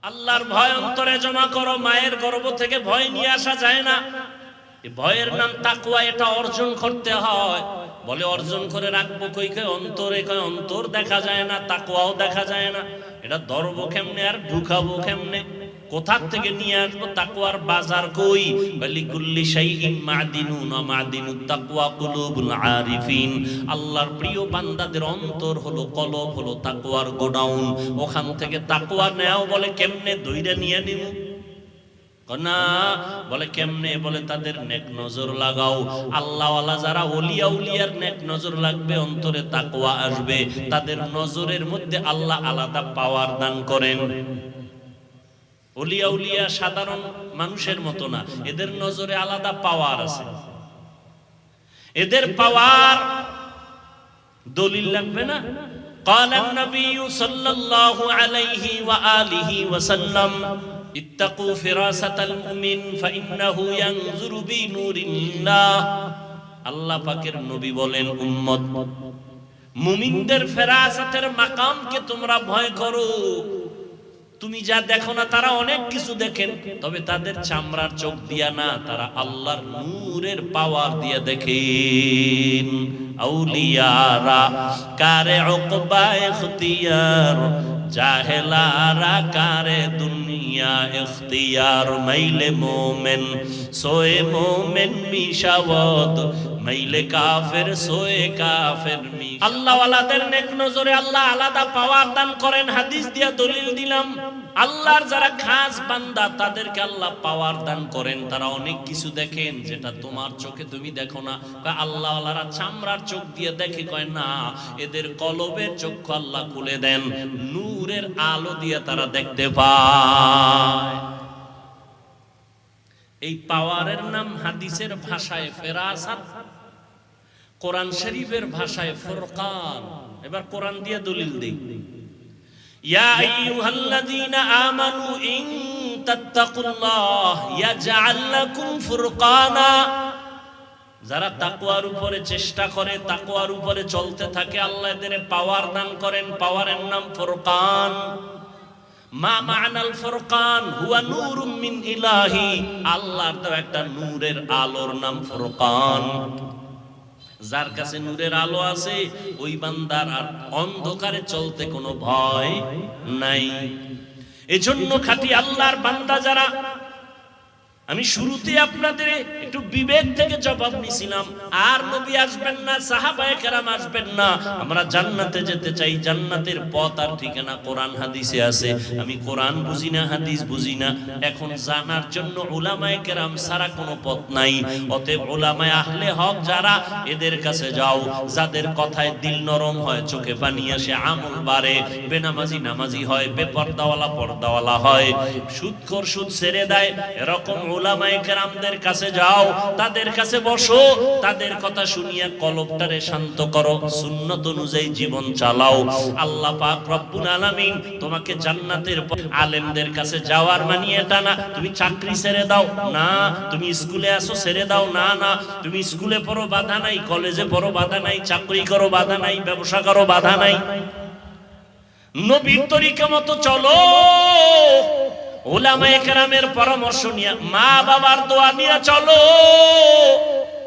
আল্লাহর ভয় অন্তরে জমা করো। মায়ের গর্ভ থেকে ভয় নিয়ে আসা যায় না, এই ভয়ের নাম তাকওয়া। এটা অর্জন করতে হয়। বলে অর্জন করে রাখবো কই? কই অন্তরে। কই অন্তর দেখা যায় না, তাকওয়াও দেখা যায় না। এটা ধরবো কেমনে আর ঢুকাবো কেমনে? কোথা থেকে নিয়ে আসবো? তাকওয়ার বাজার কই? বলি কুল্লি শাইইন মাদিনুন ওয়া মাদিনুত তাকওয়া কুলুবুল আরিফিন। আল্লাহর প্রিয় বান্দাদের অন্তর হলো, কলব হলো তাকওয়ার গোডাউন। ওখান থেকে তাকওয়া নেও। বলে কেমনে? দইরা নিয়ে নিব না। বলে কেমনে? বলে তাদের নেক নজর লাগাও। আল্লাহওয়ালা যারা, ওলিয়া উলিয়ার নেক নজর লাগবে, অন্তরে তাকওয়া আসবে। তাদের নজরের মধ্যে আল্লাহ আলাদা পাওয়ার দান করেন। ওলিয়া উলিয়া সাধারণ মানুষের মতো না, এদের নজরে আলাদা পাওয়ার আছে। এদের পাওয়ার দলিল লাগবে না? قال النبي صلى الله عليه وآله وسلم اتقوا فراسة المؤمن فإنه ينظر بنور الله। আল্লাহ পাকের নবী বলেন, উম্মত মুমিনদের ফেরাসাতের মাকামকে তোমরা ভয় করো। তুমি যা দেখো না, তারা অনেক কিছু দেখেন, তবে তাদের চামড়ার চোখ দিয়া না, তারা আল্লাহর নূরের পাওয়ার দিয়ে দেখেন। আউলিয়ারা কারে উকবা ইখতিয়ার, জাহেলারা কারে দুনিয়া ইখতিয়ার। মাইলে মোমেন সোয়ে মোমেন মিশাওয়াত, মাইলে কাফের সোয়ে কাফের মি। আল্লাহ ওয়ালাদের নেক নজরে আল্লাহ আলাদা পাওয়ার দান করেন। হাদিস দিয়া দলিল দিলাম। আল্লাহর যারা খাস বান্দা, তাদেরকে আল্লাহ পাওয়ার দান করেন। তারা অনেক কিছু দেখেন যেটা তোমার চোখে তুমি দেখো না। আল্লাহ ওয়ালারা চামড়ার চোখ দিয়ে দেখে, কয় না, এদের কলবের চক্ষু আল্লাহ খুলে দেন, নূরের আলো দিয়ে তারা দেখতে পায়। এই পাওয়ারের নাম হাদিসের ভাষায় ফেরাসাত, কোরআন শরীফের ভাষায় ফুরকান। এবার কোরআন দিয়ে দলিল দেই। ইয়া আইয়ুহাল্লাযীনা আমানু ইন তাত্তাকুল্লাহ ইয়াজআল লাকুম ফুরকানা। যারা তাকওয়ার উপরে চেষ্টা করে, তাকওয়ার উপরে চলতে থাকে, আল্লাহ এদের পাওয়ার দান করেন। পাওয়ারের নাম ফুরকান। মা মা'নাল ফুরকান হুয়া নূরুম মিন ইলাহি। আল্লাহর তো একটা নূরের আলোর নাম ফুরকান। যার কাছে নূরের আলো আছে, ওই বান্দার আর অন্ধকারে চলতে কোনো ভয় নাই। এজন্য খাঁটি আল্লাহর বান্দা যারা, আমি শুরুতে আপনাদের একটু বিবেক থেকে জবাব নিছিলাম, আর নবী আসবেন না, সাহাবায়ে কেরাম আসবেন না, আমরা জান্নাতে যেতে চাই। জান্নাতের পথ আর ঠিকানা কোরআন হাদিসে আছে। আমি কোরআন বুঝি না, হাদিস বুঝি না, এখন জানার জন্য উলামায়ে কেরাম ছাড়া কোনো পথ নাই। অতএব উলামায়ে আহলে হক যারা, এদের কাছে যাও। যাদের কথায় দিল নরম হয়, চোখে পানি আসে, আমল বাড়ে, বেনামাজি নামাজি হয়, বেপর্দাওয়ালা পর্দাওয়ালা হয়, সুদখোর সুদ ছেড়ে দেয়, এরকম উলামায়ে কেরামদের কাছে যাও। তাদের কাছে বসো, তাদের কথা শুনিয়া কলবটারে শান্ত করো, সুন্নত অনুযায়ী জীবন চালাও। আল্লাহ পাক রব্বুল আলামিন তোমাকে জান্নাতের আলেমদের কাছে যাওয়ার মানে এটা না তুমি চাকরি ছেড়ে দাও, না তুমি স্কুলে আসো ছেড়ে দাও, না না তুমি স্কুলে পড়ো বাধা নাই, কলেজে পড়ো বাধা নাই, চাকরি করো বাধা নাই, ব্যবসা করো বাধা নাই। নবীর তরিকা মতো চলো, উলামায়ে কেরামের পরামর্শ নিয়ে, মা বাবার দোয়া নিয়ে চলো।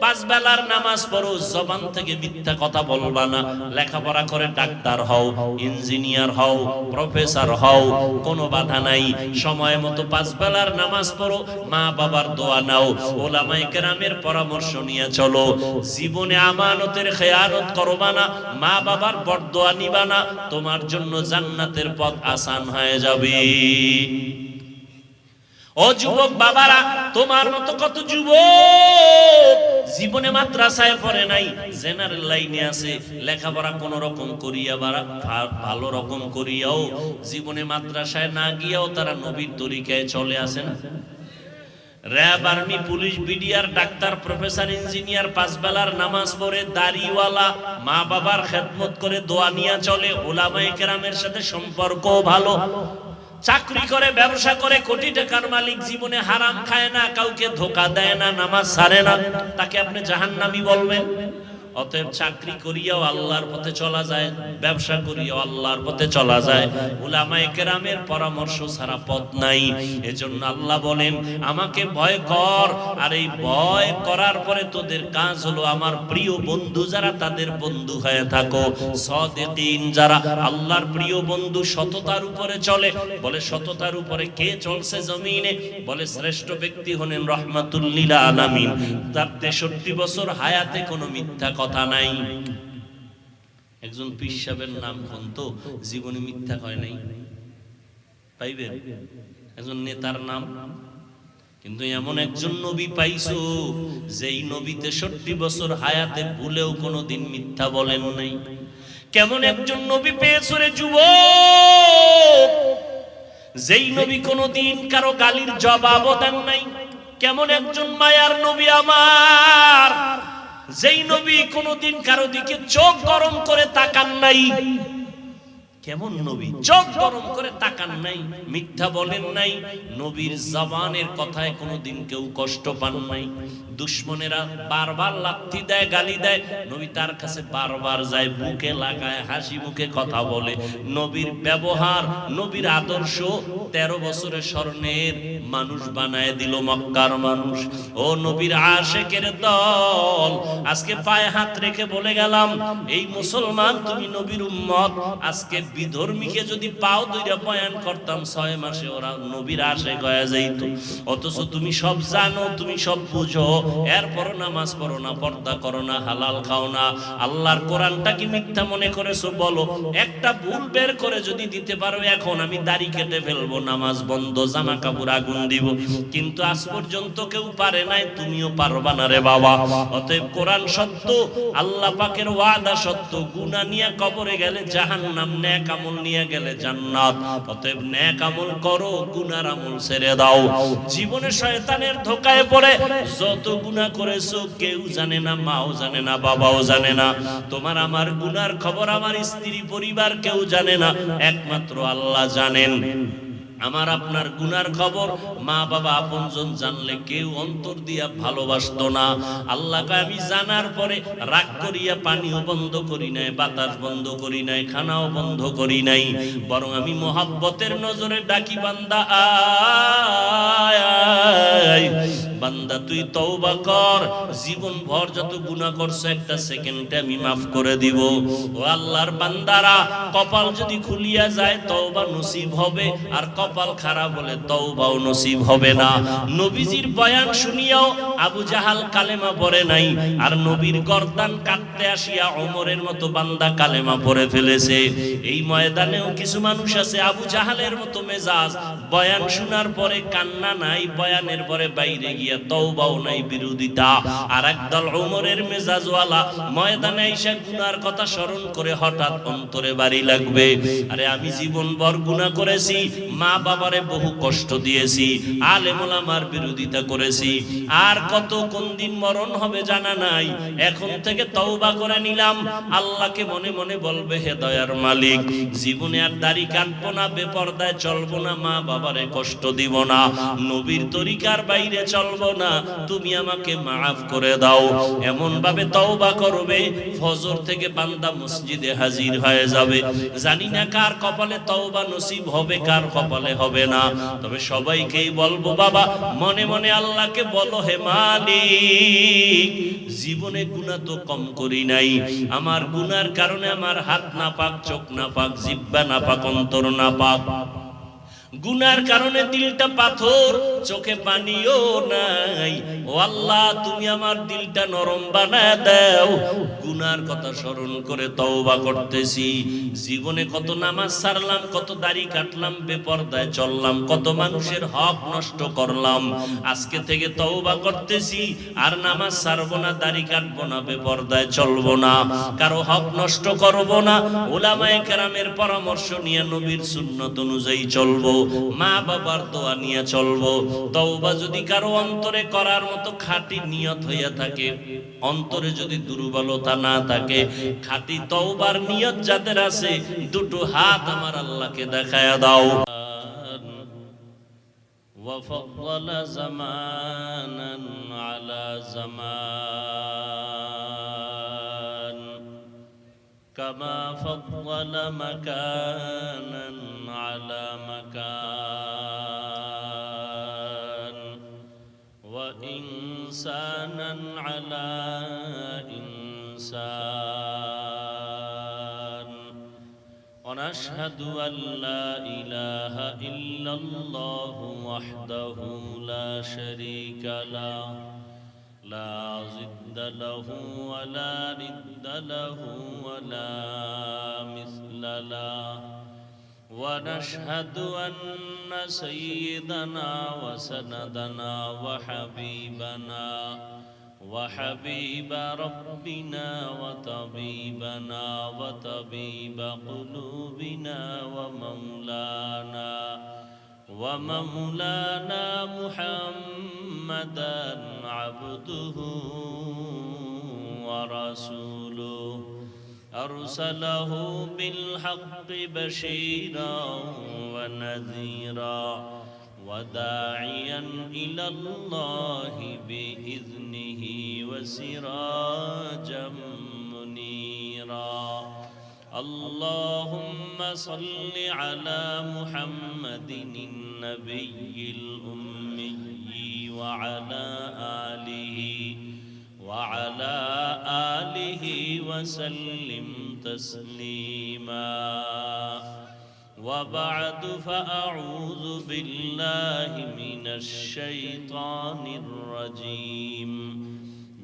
পাঁচ বেলার নামাজ পড়ো, জবান থেকে মিথ্যা কথা বলবা না। লেখাপড়া করে ডাক্তার হও, ইঞ্জিনিয়ার হও, প্রফেসর হও, কোনো বাধা নাই। সময় মতো পাঁচ বেলার নামাজ পড়ো, মা বাবার দোয়া নাও, উলামায়ে কেরামের পরামর্শ নিয়ে চলো। জীবনে আমানতের খেয়ানত করবা না, মা বাবার বরদোয়া নিবা না, তোমার জন্য জান্নাতের পথ আসান হয়ে যাবে। ও যুবক বাবারা, তোমার মতো কত যুবক জীবনে মাদ্রাসায় পড়ে নাই, জেনারেল লাইনে আছে, লেখাপড়া কোন রকম করিয়া ভালো রকম করিয়াও জীবনে মাদ্রাসায় না গিয়াও তারা নবীর তরিকায় চলে আসে না। RAB, army, police, BDR, doctor, professor, engineer, পাঁচ বেলার নামাজ পড়ে, দাড়িওয়ালা, মা বাবার খেদমত করে, দোয়া নিয়ে চলে, উলামায়ে কেরামের সাথে সম্পর্ক ভালো, চাকরি করে, ব্যবসা করে, কোটি টাকার মালিক, জীবনে হারাম খায় না, কাউকে ধোঁকা দেয় না, নামাজ ছাড়ে না, তাকে আপনি জাহান্নামী বলবেন? অতএব চাকরি করিয়াও আল্লাহর পথে চলা যায়, ব্যবসা করিয়াও আল্লাহর পথে চলা যায়। উলামায়ে কেরামের পরামর্শ ছাড়া পথ নাই। এজন্য আল্লাহ বলেন আমাকে ভয় কর, আর এই ভয় করার পরে তোদের কাজ হলো আমার প্রিয় বন্ধু যারা তাদের বন্ধু হয়ে থাকো। সাদিকিন যারা আল্লাহর প্রিয় বন্ধু, সততার উপরে চলে। বলে সততার উপরে কে চলছে জমিনে? বলে শ্রেষ্ঠ ব্যক্তি হলেন রাহমাতুল লিল আলামিন। তার 63 বছর হায়াতে কোনো মিথ্যা কথা নাই। একজন পীর সাহেবের নাম কোন তো জীবনে মিথ্যা কয় নাই, পাইবেন? একজন নেতার নাম, কিন্তু এমন একজন নবী পাইছো যেই নবী 63 বছর হায়াতে ভুলেও কোনোদিন মিথ্যা বলেন নাই। কেমন একজন নবী পেয়েছো রে যুবক, যেই নবী কোনোদিন কারো গালির জবাবও দেন নাই। কেমন একজন মায়ার নবী আমার, যেই নবী কোনোদিন কারো দিকে চোখ গরম করে তাকান নাই। কেমন নবী, চোখ গরম করে তাকান নাই, মিথ্যা বলেন নাই, নবীর জবানের কথায় কোনোদিন কেউ কষ্ট পান নাই। দুশমনেরা বারবার লাথি দেয়, গালি দেয়, নবী তার কাছে বারবার যায়, বুকে লাগায়, হাসি মুখে কথা বলে। নবীর ব্যবহার, নবীর আদর্শ 13 বছরের স্বর্ণের মানুষ বানায় দিল মক্কার মানুষ। ও নবীর আশেকের দল, আজকে পায়ে হাত রেখে বলে গেলাম, এই মুসলমান তুমি নবীর উম্মত। আজকে বিধর্মীকে যদি পাও দুইটা বয়ান করতাম 6 মাসে ওরা নবীর আশেক হয়ে যাইতো। অথচ তুমি সব জানো, তুমি সব বুঝো, এরপর নামাজ পড়ো না, পর্দা করো না, হালাল খাও না, আল্লাহর কোরআনটা কি মিথ্যা মনে করেছো? বলো। একটা ভুল বের করে যদি দিতে পারো, এখন আমি দাড়ি কেটে ফেলবো, নামাজ বন্ধ, জামা কাপড় আগুন দিব, কিন্তু আজ পর্যন্ত কেউ পারে নাই, তুমিও পারবা না রে বাবা। অতএব কোরআন সত্য, আল্লাহ পাকের ওয়াদা সত্য। গুনাহ নিয়ে কবরে গেলে জাহান্নাম, নেক আমল নিয়ে গেলে জান্নাত। অতএব নেক আমল করো, গুনার আমল ছেড়ে দাও। জীবনে শয়তানের ধোঁকায় পড়ে যত গুনাহ করেছো কেউ জানে না, মাও জানে না, বাবাও জানে না। তোমার আমার গুনার খবর আমার স্ত্রী পরিবার কেউ জানে না, একমাত্র আল্লাহ জানেন। আমার আপনার গুনার খবর মা বাবা আপনজন জানলে কেউ অন্তর দিয়া ভালোবাসতো না। আল্লাহকে আমি জানার পরে রাগ করিয়া পানিও বন্ধ করি নাই, বাতাস বন্ধ করি নাই, খানাও বন্ধ করি নাই, বরং আমি মোহাব্বতের নজরে ডাকি, বান্দা আয়, বান্দা তুই তওবা কর, জীবন ভর যত গুনাহ করছো একটা সেকেন্ডে আমি মাফ করে দিব। ও আল্লাহর বান্দারা, কপাল যদি খুলিয়া যায় তওবা নসিব হবে, আর কপাল খারাপ হলে তওবাও নসিব হবে না। নবীজির বয়ান শুনিয়াও আবু জাহাল কালেমা পড়ে নাই, আর নবীর গর্দান কাটতে আসিয়া ওমরের মতো বান্দা কালেমা পড়ে ফেলেছে। এই ময়দানেও কিছু মানুষ আছে আবু জাহালের মতো মেজাজ, বয়ান শোনার পরে কান্না নাই, বয়ানের পরে বাইরে গিয়া তওবাও নাই, বিরোধিতা। আর একদল ওমরের মেজাজওয়ালা ময়দানে এসে গুনার কথা স্মরণ করে হঠাৎ অন্তরে বাড়ি লাগবে, আরে আমি জীবন ভর গুনাহ করেছি, মা বাবারে বহু কষ্ট দিয়েছি, আলেম ওলামার বিরোধিতা করেছি, আর কত কোন দিন মরণ হবে জানা নাই, এখন থেকে তওবা করে নিলাম। আল্লাহকে মনে মনে বলবে, হে দয়ার মালিক, জীবনে আর দাড়ি কাটবো না, বেপরদায় চলবো না, মা বাবারে কষ্ট দিব না, নবীর তরিকার বাইরে চলবো না, তুমি আমাকে মাফ করে দাও। এমন ভাবে তওবা করবে, ফজর থেকে বান্দা মসজিদে হাজির হয়ে যাবে। জানি না কার কপালে তওবা নসিব হবে, কার কপালে হবে না, তবে সবাইকেই বলবো, বাবা মনে মনে আল্লাহকে বলো, হে মালিক, জীবনে গুনাহ তো কম করি নাই, আমার গুনার কারণে আমার হাত না পাক, চোখ না পাক, জিহ্বা না পাক, অন্তর না পাক, গুনার কারণে দিলটা পাথর, চোখে পানিও নাই। ও আল্লাহ, তুমি আমার দিলটা নরম বানায় দাও। গুনার কথা স্মরণ করে তওবা করতেছি। জীবনে কত নামাজ ছাড়লাম, কত দাড়ি কাটলাম, বেপরদায় চললাম, কত মানুষের হক নষ্ট করলাম। আজকে থেকে তওবা করতেছি, আর নামাজ ছাড়বো না, দাড়ি কাটবো না, বেপরদায় চলবো না, কারো হক নষ্ট করবো না, উলামায়ে কেরামের পরামর্শ নিয়ে নবীর সুন্নত অনুযায়ী চলবো, মা বাবার দোয়া নিয়ে চলবো। তওবা যদি কারো অন্তরে করার মতো খাঁটি নিয়ত হইয়া থাকে, অন্তরে যদি দুর্বলতা না থাকে, খাঁটি তওবার নিয়ত যাদের আছে, দুটো হাত আমার আল্লাহকে দেখায়া দাও। وفضل زمانا على زمان, كما فضل مكانا على مكان وإنسانا على إنسان ونشهد أن لا إله إلا الله وحده لا شريك له لا ضد له ولا ند له ولا مثل له ونشهد أن سيدنا وسندنا وحبيب ربنا وطبيبنا وطبيب قلوبنا ومولانا محمدا عبده ورسوله أرسله بالحق بشيرا ونذيرا وداعيا إلى الله بإذنه وسراجا منيرا اللهم صل على محمد النبي الأمي وعلى آله وسلم تسليما وبعد فأعوذ بالله من الشيطان الرجيم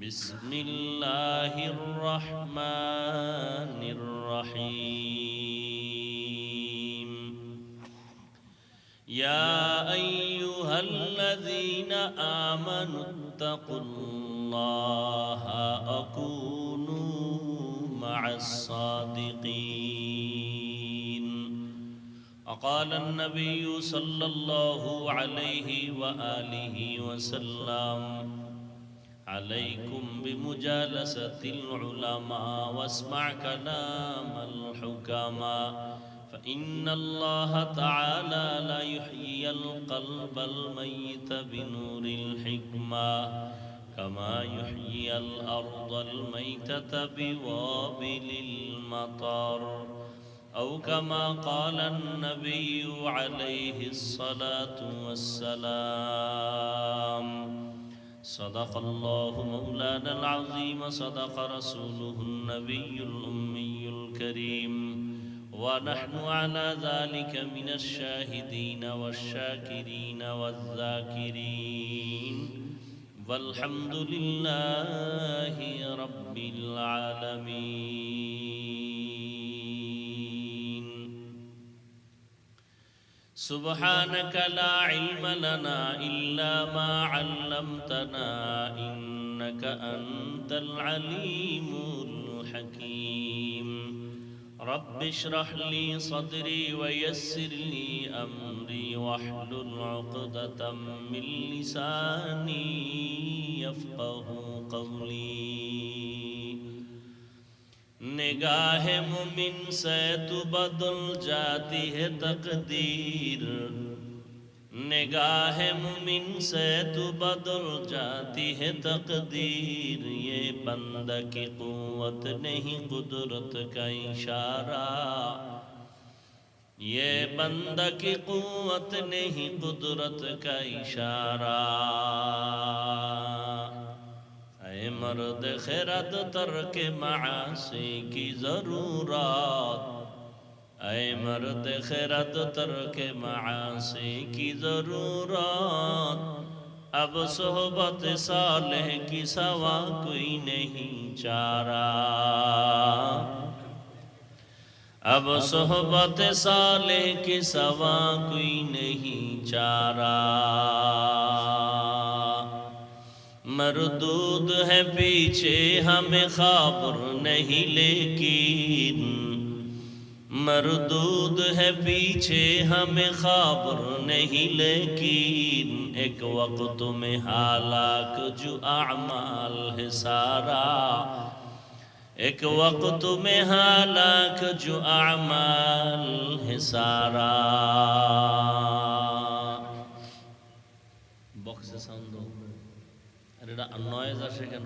بسم الله الرحمن الرحيم يا أيها الذين آمنوا اتقوا الله وكونوا مع الصادقين وقال النبي صلى الله عليه وآله وسلم عليكم بمجالسة العلماء واسمع كلام الحكماء فإن الله تعالى لا يحيي القلب الميت بنور الحكمة كما يحيي الأرض الميتة بوابل المطر أو كما قال النبي عليه الصلاة والسلام صدق الله مولانا العظيم صدق رسوله النبي الأمي الكريم ونحن على ذلك من الشاهدين والشاكرين والذاكرين والحمد لله رب العالمين سبحانك لا علم لنا إلا ما علمتنا إنك أنت العليم الحكيم رب اشرح لي صدري ويسر لي أمري واحلل عقدة من لساني يفقه قولي निगाह मुमिन से तू बदल जाती है तकदीर निगाह मुमिन से तू बदल जाती है तकदीर ये बंदा की कुव्वत नहीं कुदरत का इशारा ये बंदा की कुव्वत नहीं कुदरत का इशारा ऐ मर्द खैरत तर्क मासी की ज़रूरत ऐ मर्द खैरत तर्क मासी की ज़रूरत अब सोहबत सालेह की सवा कोई नहीं चारा अब सोहबत सालेह की सवा कोई नहीं चारा मरदूद है पीछे हमें खबर नहीं लेकिन मरदूद है पीछे हमें खबर नहीं लेकिन एक वक्त में हालाक जो अमाल है सारा एक वक्त में हालाक जो अमाल है सारा बॉक्स साउंड दो এটা নয়েজ আসে কেন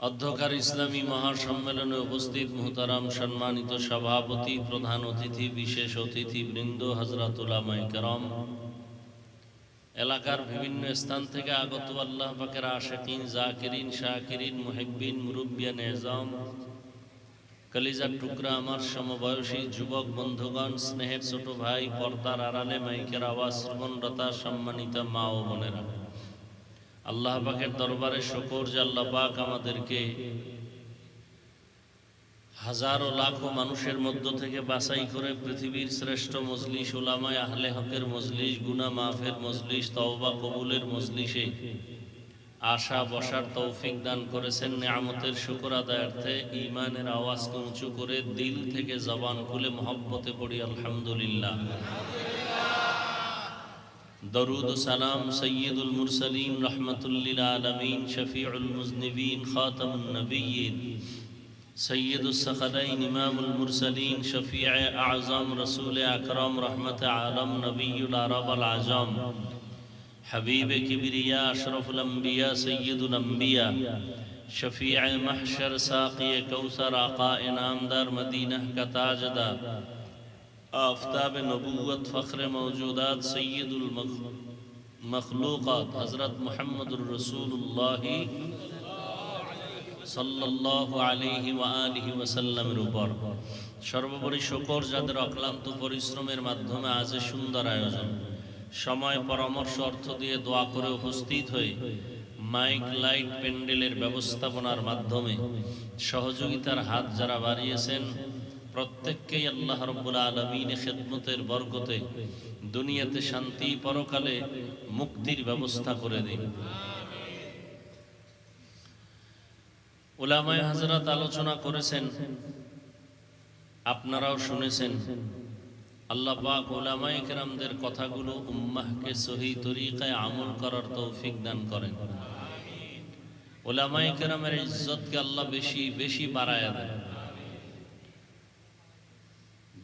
অধ্যকার ইসলামী মহাসম্মেলনে উপস্থিত মুহতারাম সম্মানিত সভাপতি, প্রধান অতিথি, বিশেষ অতিথি বৃন্দ, হযরত উলামায়ে কেরাম, এলাকার বিভিন্ন স্থান থেকে আগত আল্লাহ পাকের আশিকিন, জাকিরিন, শাকিরিন, মুহিব্বিন, মুরব্বিয়ান এজাম, কলিজার টুকরা আমার সমবয়সী যুবক বন্ধুগণ, স্নেহের ছোট ভাই, পর্দার আড়ালে মাইকের আওয়াজ শ্রবণরতা সম্মানিত মা ও বোনেরা, আল্লাহ পাকের দরবারে শুকর যে আল্লাহ পাক আমাদেরকে হাজারো লাখো মানুষের মধ্য থেকে বাছাই করে পৃথিবীর শ্রেষ্ঠ মজলিস, উলামায়ে আহলে হকের মজলিস, গুনাহ মাফের মজলিস, তওবা কবুলের মজলিসে আশা বসার তৌফিক দান করেছেন। নিয়ামতের শুকর আদায়ার্থে ঈমানের আওয়াজকে উঁচু করে দিল থেকে জবান খুলে মহব্বতে পড়ি আলহামদুলিল্লাহ। দরুদ ও সালাম সৈয়দুল মুরসালিন, রহমাতুল লিল আলামিন, শফিউল মুজনিবিন, খাতামুন নবিয়্যিন, সৈয়দুস সাকালাইন, ইমামুল মুরসালিন, শফিয়ে আযম, রসুল আকরাম, রহমতে আলম, নবিয়ুল আরব আল আজম, হাবিব কিবরিয়া, আশরাফুল আম্বিয়া, সৈয়দুল আম্বিয়া, শফিয়ে মাহশর, সাকি কৌসর, আকা ইনামদার মদিনা का ताजदार, आफताब नबूवत, फ़ख्र मौजूदात, सैयदुल मखलूक़ात, हज़रत मुहम्मदुर रसूलुल्लाह সাল্লাল্লাহু আলাইহি ওয়া আলিহি ওয়াসাল্লামের উপর সর্বোপরি শুকর যাদের অক্লান্ত পরিশ্রমের মাধ্যমে আজ সুন্দর আয়োজন, সময় পরামর্শ অর্থ দিয়ে দোয়া করে উপস্থিত হয়ে মাইক লাইট প্যান্ডেলের ব্যবস্থাপনার মাধ্যমে সহযোগিতার হাত যারা বাড়িয়েছেন, প্রত্যেককেই আল্লাহ রাব্বুল আলামিন খেদমতের বরকতে দুনিয়াতে শান্তি, পরকালে মুক্তির ব্যবস্থা করে দিন। উলামায়ে হযরত আলোচনা করেছেন, আপনারাও শুনেছেন। আল্লাহ পাক উলামায়ে কেরামদের কথাগুলো উম্মাহকে সহি তরিকায় আমল করার তৌফিক দান করেন। উলামায়ে কেরামের ইজ্জতকে আল্লাহ বেশি বেশি বাড়ায়া দেন।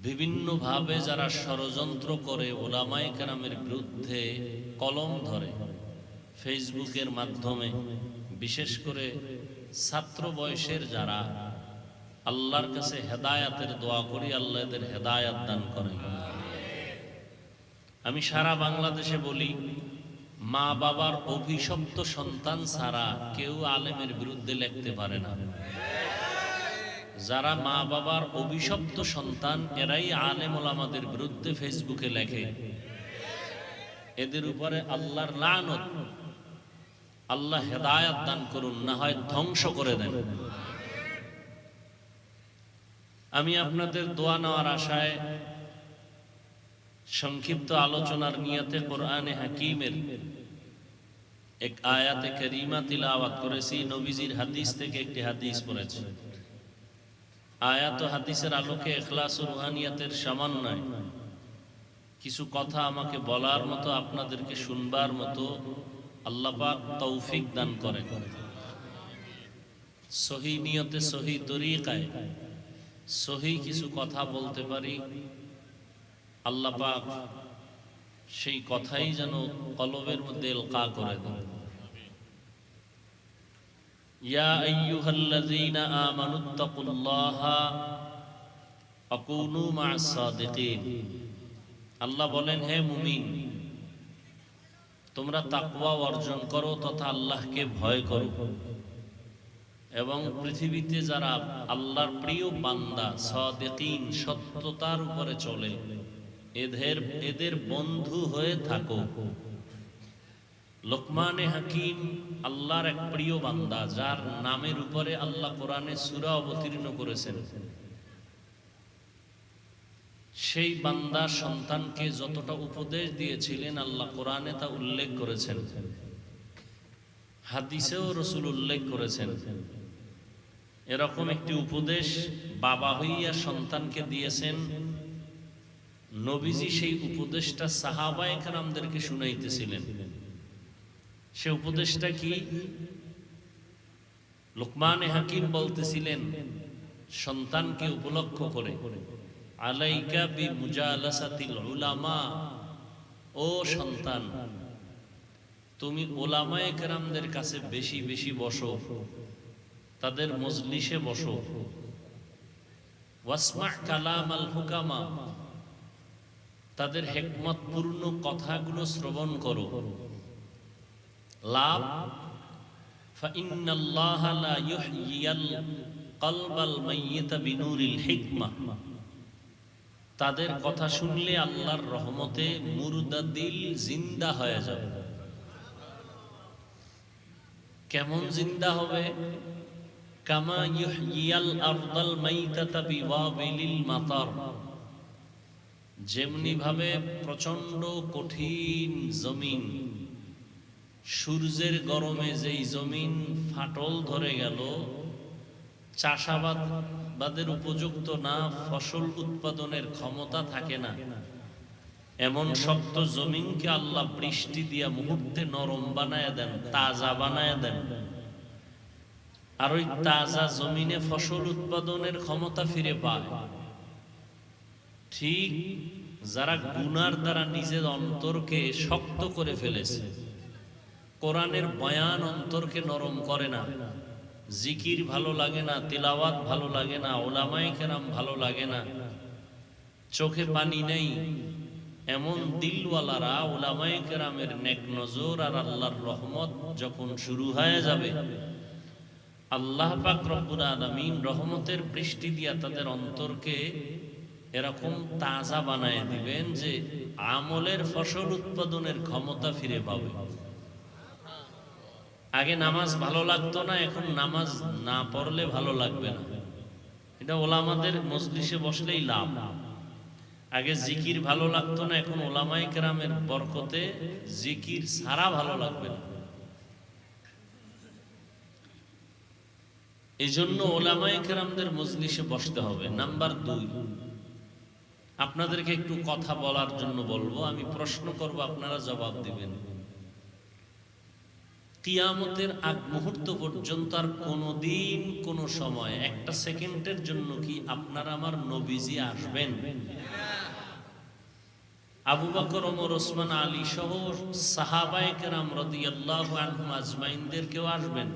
বিভিন্নভাবে যারা ষড়যন্ত্র করে উলামায়ে কেরামের বিরুদ্ধে কলম ধরে, ফেসবুকের মাধ্যমে, বিশেষ করে ছাত্র বয়সের যারা, আল্লাহর কাছে হেদায়াতের দোয়া করি, আল্লাহ এদের হেদায়াত দান করেন। আমি সারা বাংলাদেশে বলি, মা বাবার অভিশপ্ত সন্তান ছাড়া কেউ আলেমের বিরুদ্ধে লিখতে পারে না। যারা মা বাবার অভিশপ্ত সন্তান, এরাই আলেম ওলামাদের বিরুদ্ধে ফেসবুকে লেখে। এদের উপরে আল্লাহর লানত। আল্লাহ হেদায়াত দান করুন, না হয় ধ্বংস করে দেন। আমি আপনাদের দোয়া নেওয়ার আশায় সংক্ষিপ্ত আলোচনার নিয়তে কোরআনে হাকিমের এক আয়াতে কারিমা তিলাওয়াত করেছি। নবীজির হাদিস থেকে একটি হাদিস পড়েছি। আয়াত ও হাদিসের আলোকে ইখলাস ও রুহানিয়াতের সমন্বয় কিছু কথা আমাকে বলার মতো, আপনাদেরকে শুনবার মতো আল্লাহ পাক তৌফিক দান করেন। সহি নিয়তে, সহি তরিকায় সহি কিছু কথা বলতে পারি, আল্লাহ পাক সেই কথাই যেন কলবের মধ্যে ইলকা করে দেন। ইয়া আইয়ুহাল্লাযীনা আমানুত্তাকুল্লাহা ওয়া কুনু মা'আস সাদিকিন। আল্লাহ বলেন, হে মুমিন, তোমরা তাকওয়া অর্জন করো তথা আল্লাহকে ভয় করো, এবং পৃথিবীতে যারা আল্লাহর প্রিয় বান্দা, সাদিকিন, সত্যতার উপরে চলে, এদের বন্ধু হয়ে থাকো। লোকমানে হাকিম আল্লাহর এক প্রিয় বান্দা, যার নামের উপরে আল্লাহ কোরআনে সূরা অবতীর্ণ করেছেন। সেই বান্দা সন্তানকে যতটা উপদেশ দিয়েছিলেন, আল্লাহ কোরআনে তা উল্লেখ করেছেন, হাদিসেও রাসূল উল্লেখ করেছেন। এরকম একটি উপদেশ বাবা হইয়া সন্তানকে দিয়েছেন নবীজি। সেই উপদেশটা সাহাবায়ে কেরামদেরকে শুনাইতেছিলেন। সে উপদেশটা কি? লোকমানে হাকিম বলতেছিলেন সন্তানকে উপলক্ষ করে, আলাইকা বিমুজালাসাতিল উলামা, ও সন্তান, তুমি উলামায়ে কেরামদের কাছে বেশি বেশি বসো, তাদের মজলিসে বসো। ওয়াসমা কালাম আল হুকামা, তাদের হিকমতপূর্ণ কথাগুলো শ্রবণ করো। লাভ, ফাইন্নাল্লাহা লা ইউহয়িল কলবাল মাইয়িতা বিনুরিল হিকমা, তাদের কথা শুনলে আল্লাহর রহমতে মুর্দা দিল জিন্দা হয়ে যাবে। কেমন জিন্দা হবে? কামা ইউহয়িল আরদাল মাইতাতা বিওয়াবিলিল মাতার, যেমনি ভাবে প্রচন্ড কঠিন জমিন, সূর্যের গরমে যেই জমিন ফাটল ধরে গেল, চাষাবাদের উপযুক্ত না, ফসল উৎপাদনের ক্ষমতা থাকে না, এমন শক্ত জমিনকে আল্লাহ বৃষ্টি দিয়া মুহূর্তে নরম বানায় দেন, তাজা বানায় দেন। আর ওই তাজা জমিনে ফসল উৎপাদনের ক্ষমতা ফিরে পায়। ঠিক যারা গুনার দ্বারা নিজের অন্তরকে শক্ত করে ফেলেছে, কোরআনের বয়ান অন্তরকে নরম করে না, জিকির ভালো লাগে না, তিলাওয়াত ভালো লাগে না, ওলামায়ে কেরাম ভালো লাগে না, চোখে পানি নেই, এমন দিলওয়ালারা ওলামায়ে কেরামের নেক নজর আর আল্লাহর রহমত যখন শুরু হয়ে যাবে, আল্লাহ পাক রব্বুল আলামিন রহমতের বৃষ্টি দিয়া তাদের অন্তরকে এরকম তাজা বানায় দিবেন যে আমলের ফসল উৎপাদনের ক্ষমতা ফিরে পাবে। আগে নামাজ ভালো লাগতো না, এখন নামাজ না পড়লে ভালো লাগবে না। এটা ওলামাদের মজলিসে বসলেই লাভ। আগে জিকির ভালো লাগতো না, এখন ওলামায়ে কেরামের বরকতে জিকির ছাড়া ভালো লাগবে না। এই জন্য ওলামায়ে কেরামদের মজলিসে বসতে হবে। নাম্বার 2, আপনাদেরকে একটু কথা বলার জন্য বলবো, আমি প্রশ্ন করব, আপনারা জবাব দিবেন। কিয়ামতের আগ মুহূর্ত পর্যন্ত আর কোনদিন কোন সময় একটা সেকেন্ডের জন্য কি আপনার আমার নবীজি আসবেন? আবু বকর, ওমর, ওসমান, আলী সহ সাহাবায়ে কেরাম রাদিয়াল্লাহু আনহুম আজমাইনদের কেউ আসবেন?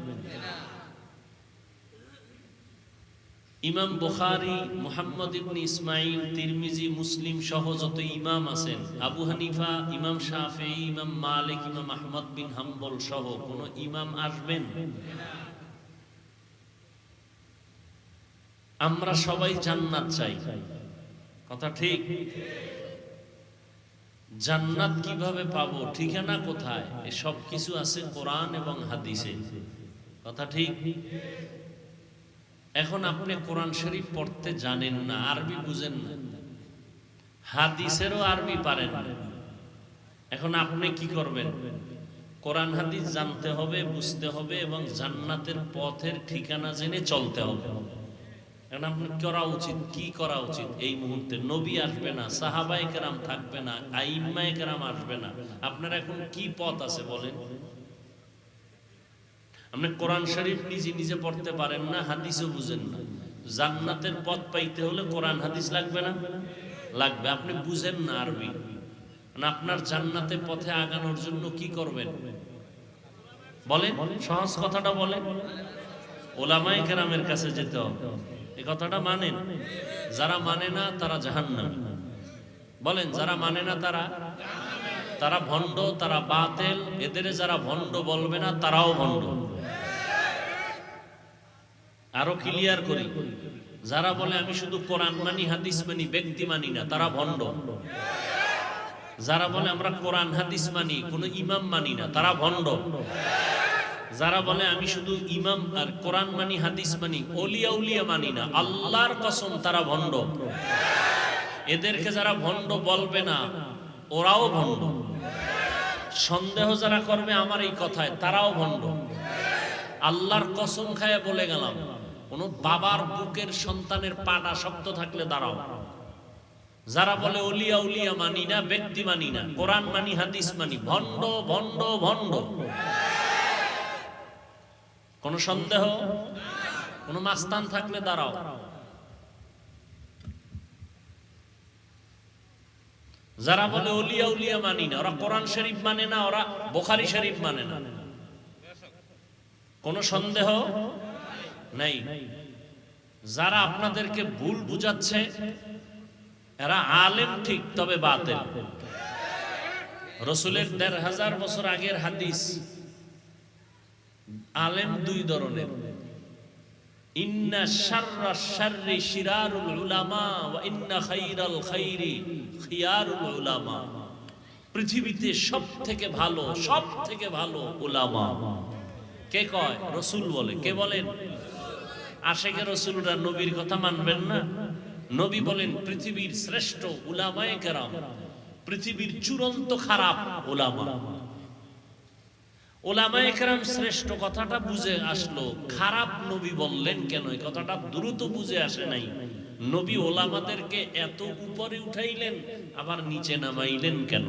ইমাম বুখারী, মুহাম্মদ ইবনে ইসমাইল, তিরমিজি, মুসলিম সহ যত ইমাম আছেন, আবু হানিফা, ইমাম শাফিঈ, ইমাম মালিক, ইমাম আহমদ বিন হাম্বল সহ কোন ইমাম আসবেন? আমরা সবাই জান্নাত চাই, কথা ঠিক? জান্নাত কিভাবে পাবো, ঠিকানা কোথায়, এসব কিছু আছে কোরআন এবং হাদিসে, কথা ঠিক? এখন আপনি কোরআন শরীফ পড়তে জানেন না, আরবি বুঝেন না, হাদিসেরও আরবি পারেন না। এখন আপনি কি করবেন? কোরআন হাদিস জানতে হবে, বুঝতে হবে এবং জান্নাতের পথের ঠিকানা জেনে চলতে হবে। এখন আপনার করা উচিত, কি করা উচিত? এই মুহূর্তে নবী আসবে না, সাহাবায়ে কেরাম থাকবে না, আইম্মায়ে কেরাম আসবে না, আপনার এখন কি পথ আছে বলেন? আপনি কোরআন শরীফ নিজে নিজে পড়তে পারেন না, হাদিসও বুঝেন না, জান্নাতের পথ পাইতে হলে কোরআন হাদিস লাগবে না? লাগবে। আপনি বুঝেন না আরবি, আপনার জান্নাতের পথে আগানোর জন্য কি করবেন বলেন? সহজ কথাটা বলেন। ওলামায়ে কেরামের কাছে যেতে হবে, এই কথাটা মানেন? যারা মানে না তারা জাহান্নামী। বলেন, যারা মানে না তারা ভণ্ড, তারা বাতিল। এদের যারা ভণ্ড বলবে না তারাও ভণ্ড। আরো ক্লিয়ার করি, যারা বলে আমি শুধু কোরআন মানি, হাদিস মানি, ব্যক্তি মানি না, তারা ভণ্ড। যারা বলে আমরা কোরআন হাদিস মানি, কোনো ইমাম মানি না, তারা ভণ্ড। যারা বলে আমি শুধু ইমাম আর কোরআন মানি, হাদিস মানি, ওলিয়া উলিয়া মানি না, আল্লাহর কসম তারা ভণ্ড। এদেরকে যারা ভণ্ড বলবে না ওরাও ভণ্ড। সন্দেহ যারা করবে আমার এই কথায় তারাও ভণ্ড। আল্লাহর কসম খায় বলে গেলাম, কোন বাবার বুকের সন্তানের পাটা শক্ত থাকলে দাঁড়াও। যারা বলে ওলিয়া উলিয়া মানি না, ব্যক্তি মানি না, কোরআন মানি, হাদিস মানি, ভণ্ড ভণ্ড ভণ্ড। কোন সন্দেহ, কোন মাস্তান থাকলে দাঁড়াও। যারা বলে ওলিয়া উলিয়া মানি না, ওরা কোরআন শরীফ মানে না, ওরা বুখারী শরীফ মানে না। কোন সন্দেহ? নাই। যারা আপনাদেরকে ভুল বুঝাচ্ছে এরা আলেম ঠিক, তবে বাতিল। রাসূলের ১৫০০ বছর আগের হাদিস। আলেম দুই ধরনের। ইন্না শাররাশ শাররি শিরারুল উলামা ওয়া ইন্না খাইরাল খাইরি খিয়ারুল উলামা। পৃথিবীতে সবথেকে ভালো উলামা। কে কয়? রাসূল বলে। কে বলেন? আশিকে রাসূলরা নবীর কথা মানবেন না? নবী বলেন পৃথিবীর শ্রেষ্ঠ উলামায়ে কেরাম, পৃথিবীর চূড়ান্ত খারাপ উলামা। উলামায়ে কেরাম শ্রেষ্ঠ কথাটা বুঝে আসলো, খারাপ নবী বললেন কেন? এই কথাটা দ্রুত বুঝে আসে নাই। নবী ওলামাদেরকে এত উপরে উঠাইলেন, আবার নিচে নামাইলেন কেন?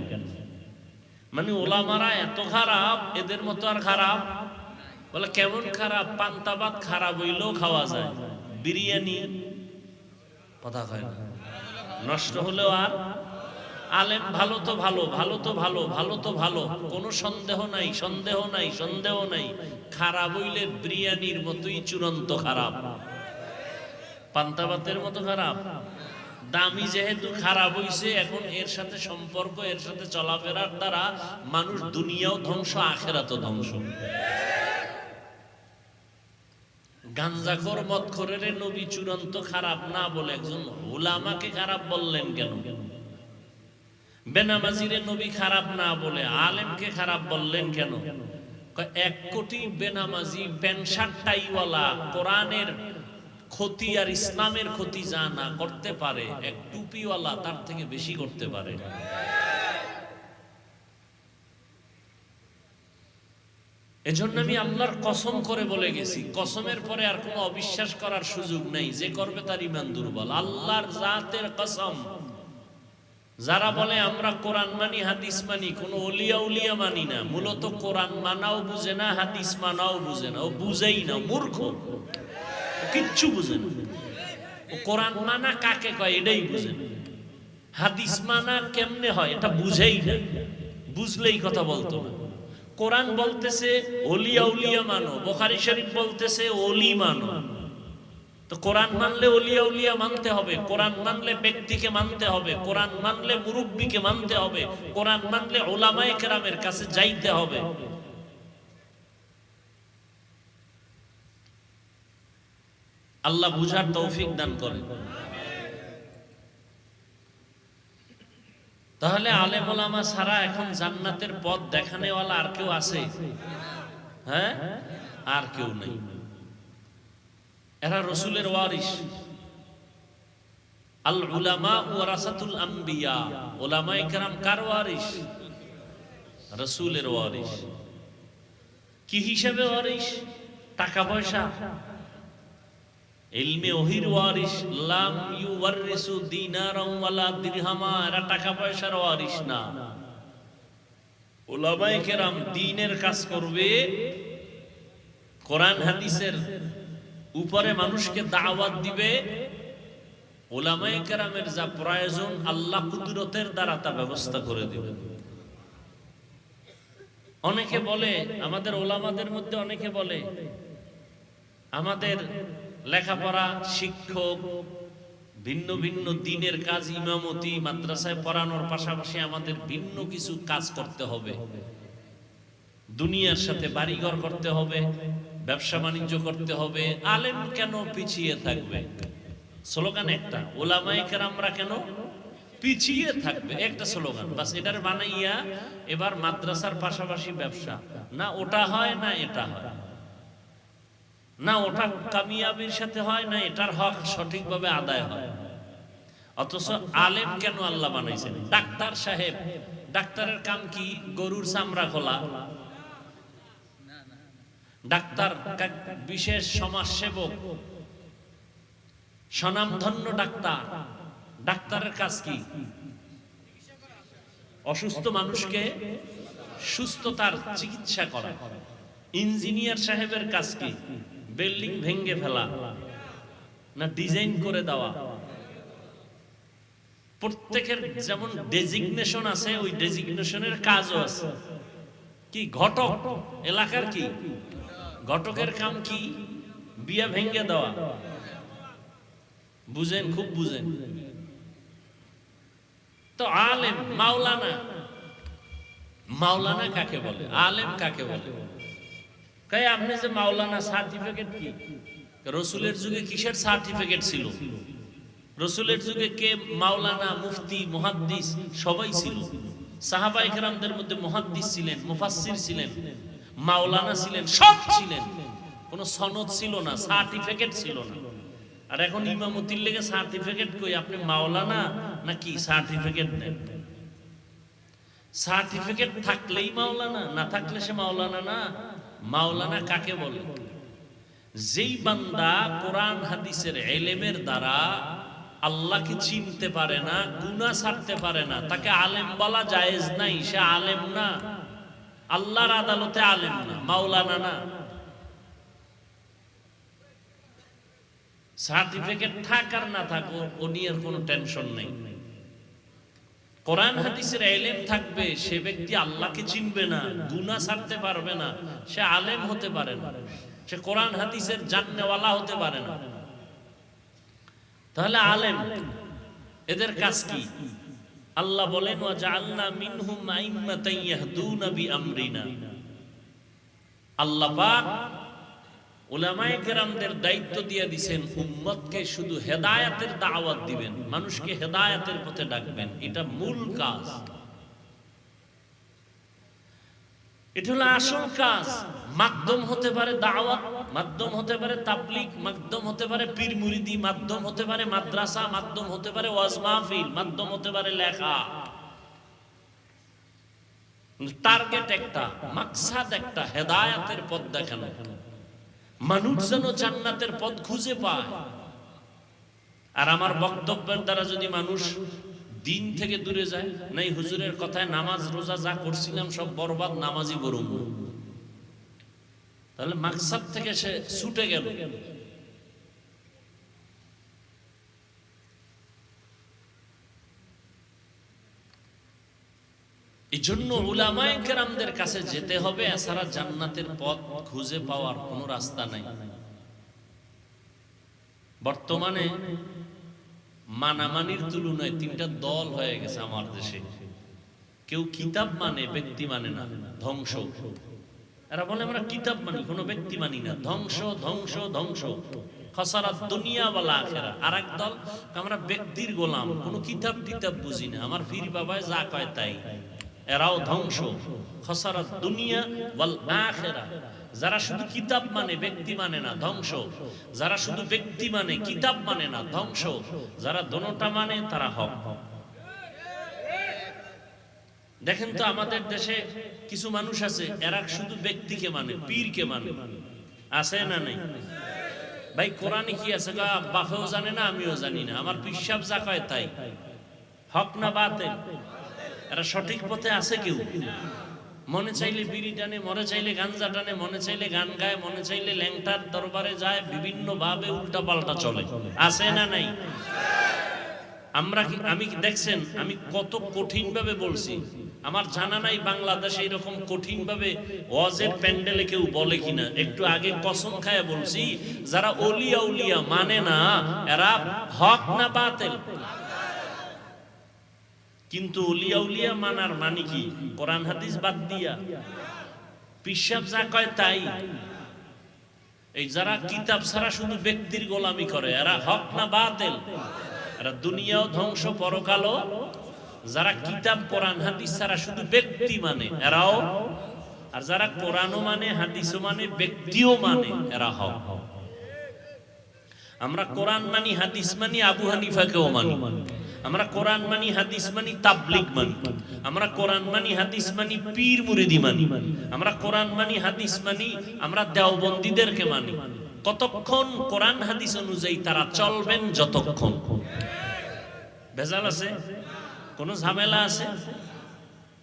মানে ওলামারা এত খারাপ, এদের মতো আর খারাপ? বলে কেমন খারাপ? পান্তা ভাত খারাপ হইলেও খাওয়া যায়, বিরিয়ানি কথা হয় না, নষ্ট হলেও আর। আলেম ভালো তো ভালো, ভালো তো ভালো, ভালো তো ভালো, কোনো সন্দেহ নাই, সন্দেহ নাই, সন্দেহ নাই। খারাপ হইলে বিরিয়ানির মতোই চূড়ান্ত খারাপ, পান্তা ভাতের মতো খারাপ। দামি যেহেতু খারাপ হইছে, এখন এর সাথে সম্পর্ক, এর সাথে চলাফেরার দ্বারা মানুষ দুনিয়াও ধ্বংস, আখেরাতও ধ্বংস। গাঞ্জাখোর মদখোরের নবী চূড়ান্ত খারাপ না বলে একজন উলামাকে খারাপ বললেন কেন? বেনামাজিরে নবী খারাপ না বলে আলেমকে খারাপ বললেন কেন? ১ কোটি বেনামাজি প্যান্ট শার্ট টাইওয়ালা কোরআনের ক্ষতি আর ইসলামের ক্ষতি যা না করতে পারে, এক টুপিওয়ালা তার থেকে বেশি করতে পারে। এজন্য আমি আল্লাহর কসম করে বলে গেছি, কসমের পরে আর কোনো অবিশ্বাস করার সুযোগ নেই। যে করবে তার ঈমান দুর্বল। আল্লাহর জাতের কসম। যারা বলে আমরা কোরআন মানি, হাদিস মানি, কোনো ওলিয়া উলিয়া মানি না, মূলত কোরআন মানাও বুঝে না, হাদিস মানাও বুঝে না, ও বুঝেই না, মূর্খ, কিচ্ছু বুঝে না। ও কোরআন মানা কাকে কয় এটাই বুঝে না, হাদিস মানা কেমনে হয় এটা বুঝেই না, বুঝলেই কথা বলতো না। কোরআন বলতেছে ওলিয়া উলিয়া মানো, বুখারী শরীফ বলতেছে ওলি মানো। তো কোরআন মানলে ওলিয়া উলিয়া মানতে হবে, কোরআন মানলে ব্যক্তিকে মানতে হবে, কোরআন মানলে মুরব্বিকে মানতে হবে, কোরআন মানলে উলামায়ে কেরামের কাছে যাইতে হবে। আল্লাহ বুঝার তৌফিক দান করেন। তাহলে আলেম ওলামা ছাড়া এখন জান্নাতের পথ দেখানেওয়ালা আর কেউ আছে? হ্যাঁ, আর কেউ নেই। এরা রাসূলের ওয়ারিস। আল উলামা ওয়ারাসাতুল আম্বিয়া। উলামায়ে কেরাম কার ওয়ারিস? রাসূলের ওয়ারিস। কি হিসাবে ওয়ারিস? টাকা পয়সা? ইলমে ওহির ওয়ারিস। লাম ইউওয়ারিসু দিনারাম ওয়ালা দিরহামা। এরা টাকা পয়সার ওয়ারিস না। উলামায়ে কেরাম দ্বীনের কাজ করবে, কোরআন হাদিসের উপরে মানুষকে দাওয়াত দিবে। উলামায়ে কেরামের যা প্রয়োজন আল্লাহ কুদরতের দ্বারা তা ব্যবস্থা করে দিবে। অনেকে বলে, আমাদের ওলামাদের মধ্যে অনেকে বলে আমাদের লেখাপড়া, শিক্ষক, ভিন্ন ভিন্ন দ্বীনের কাজ, ইমামতি, মাদ্রাসায় পড়ানোর পাশাপাশি আমাদের ভিন্ন কিছু কাজ করতে হবে। দুনিয়ার সাথে বাড়িঘর করতে হবে, ব্যবসা বাণিজ্য করতে হবে। আলেম কেন পিছিয়ে থাকবে? স্লোগান একটা, উলামায়ে কেরামরা কেন পিছিয়ে থাকবে, একটা স্লোগান বাস। এটার বানাইয়া এবার মাদ্রাসার পাশাপাশি ব্যবসা, না ওটা হয় না এটা হয়, না ওটা কামিয়াবির সাথে হয় না এটার হক সঠিকভাবে আদায় হয়। অথচ আলেম কেন আল্লাহ বানাইছেন? ডাক্তার সাহেব, ডাক্তারের কাম কি? গরুর চামড়া খোলা? ডাক্তার বিশেষ সমাজসেবক, স্বনামধন্য ডাক্তার। ডাক্তারের কাজ কি? অসুস্থ মানুষকে সুস্থতার চিকিৎসা করা। ইঞ্জিনিয়ার সাহেবের কাজ কি? বিল্ডিং ভেঙে ফেলা না ডিজাইন করে দেওয়া? প্রত্যেকের যেমন ডেজিগনেশন আছে, ওই ডেজিগনেশনের কাজও আছে। কি? ঘটক, এলাকার কি? ঘটকের কাম কি? বিয়া ভেঙ্গে দেওয়া। বুঝেন, খুব বুঝেন তো। আলেম মাওলানা, মাওলানা কাকে বলে, আলেম কাকে বলে? কই আপনি যে মাওলানা সার্টিফিকেট কি? রসুলের যুগে কিসের সার্টিফিকেট ছিল? রসুলের যুগে কে মাওলানা, মুফতি, মুহাদ্দিস সবাই ছিল। সাহাবায়ে কেরামদের মধ্যে মুহাদ্দিস ছিলেন, মুফাসসির ছিলেন, মাওলানা ছিলেন, সব ছিলেন। কোনো সনদ ছিল না, সার্টিফিকেট ছিল না। আর এখন ইমামতির লেগে সার্টিফিকেট কই? আপনি মাওলানা নাকি সার্টিফিকেট নেন? সার্টিফিকেট থাকলেই মাওলানা, না থাকলে সে মাওলানা না। মাওলানা কাকে বলে? যেই বান্দা কোরআন হাদিসের ইলমের দ্বারা আল্লাহকে চিনতে পারে না, গুনাহ ছাড়তে পারে না, তাকে আলেম বলা জায়েজ নাই। সে আলেম না, আল্লাহর আদালতে আলেম না, মাওলানা না। সার্টিফিকেট থাক আর না থাক ও নিয়ে কোনো টেনশন নেই। কোরআন হাদিসের ইলম থাকবে, সে ব্যক্তি আল্লাহকে চিনবে না, গুনাহ ছাড়তে পারবে না, সে আলেম হতে পারে না, সে কোরআন হাদিসের জাননেওয়ালা হতে পারে না। তাহলে আলেম এদের কাজ কি? আল্লাহ বলেন ওয়া জাআলনা মিনহুম আইম্মাতান ইয়াহদুনা বিআমরিনা। আল্লাহ পাক উলামায়ে কেরামদের দায়িত্ব দিয়ে দিবেন, উম্মতকে শুধু হেদায়েতের দাওয়াত দিবেন, মানুষকে হেদায়েতের পথে ডাকবেন। এটা মূল কাজ, এটা হলো আসল কাজ। মাধ্যম হতে পারে দাওয়াত, মাধ্যম হতে পারে তাবলীগ, মাধ্যম হতে পারে পীর মুরিদি, মাধ্যম হতে পারে মাদ্রাসা, মাধ্যম হতে পারে ওয়াজ মাহফিল, মাধ্যম হতে পারে লেখা। টার্গেট একটা, মাকসাদ একটা, হেদায়েতের পথ দেখানো। মানুষ যেন জান্নাতের পথ খুঁজে পায়। আর আমার বক্তব্যের দ্বারা যদি মানুষ দিন থেকে দূরে যায়, নাই হুজুরের কথায় নামাজ রোজা যা করছিলাম সব বরবাদ, নামাজই বরুম, তাহলে মাকসাদ থেকে সে ছুটে গেল। এই জন্য উলামায়ে কেরামদের কাছে যেতে হবে, এছাড়া জান্নাতের পথ খুঁজে পাওয়ার কোনো রাস্তা নাই। বর্তমানে মানামানির তুলনায় তিনটা দল হয়ে গেছে আমার দেশে। কেউ কিতাব মানে, ব্যক্তি মানে না, ধ্বংস। এরা বলে আমরা কিতাব মানি, কোনো ব্যক্তি মানি না, ধ্বংস ধ্বংস ধ্বংস, খসারাত দুনিয়া ওয়াল আখিরা। আর এক দল আমরা ব্যক্তির গোলাম, কোনো কিতাব টিতাব বুঝি না, আমার পীর বাবায় যা কয় তাই। এরাও ধ্বংস, খসারাত দুনিয়া ওয়াল আখিরা। যারা শুধু কিতাব মানে, ব্যক্তি মানে না, ধ্বংস। যারা শুধু ব্যক্তি মানে, কিতাব মানে না, ধ্বংস। যারা দোনোটা মানে, তারা হক। দেখেন তো আমাদের দেশে কিছু মানুষ আছে, এরা শুধু ব্যক্তিকে মানে, পীরকে মানে, আছে না নাই? ভাই কোরআনে কি আছে? বাপেও জানে না, আমিও জানি না, আমার পিসাব যা কয় তাই। হক না বাতিল? এরা সঠিক পথে আছে কেউ? মনে চাইলে বিড়ি টানে, মনে চাইলে গাঞ্জা টানে, মনে চাইলে গান গায়, মনে চাইলে ল্যাংটার দরবারে যায়, বিভিন্ন ভাবে উল্টা পাল্টা চলে, আছে না নাই? আমরা কি, আমি দেখছেন আমি কত কঠিন ভাবে বলছি, আমার জানা নাই বাংলাদেশে এরকম কঠিন ভাবে ওয়াজের প্যান্ডেলে কেউ বলে কিনা। একটু আগে কসম খায় বলছি, যারা ওলিয়া উলিয়া মানে না, এরা হক না বাতিল? কিন্তু ওলিয়া উলিয়া মানার মানে কি? কোরআন হাদিস বাদ দিয়া পিসাব যা কয় তাই। এই যারা কিতাব ছাড়া শুধু ব্যক্তির গোলামি করে, এরা হক না বাতিল? এরা দুনিয়াও ধ্বংস, পরকালও। যারা কিতাব কোরআন হাদিস ছাড়া শুধু ব্যক্তি মানে, এরাও। আর যারা কোরআনও মানে, হাদিসও মানে, ব্যক্তিও মানে, এরা হক। আমরা কোরআন মানি, হাদিস মানি, আবু হানিফাকেও মানি। আমরা কোরআন মানি, হাদিস মানি, তাবলীগ মানি। আমরা কোরআন মানি, হাদিস মানি, পীর মুরিদি মানি। আমরা কোরআন মানি, হাদিস মানি, আমরা দেওবন্দীদেরকে মানি। কতক্ষণ কোরআন হাদিস অনুযায়ী তারা চলবেন, যতক্ষণ। ভেজাল আছে? কোন ঝামেলা আছে?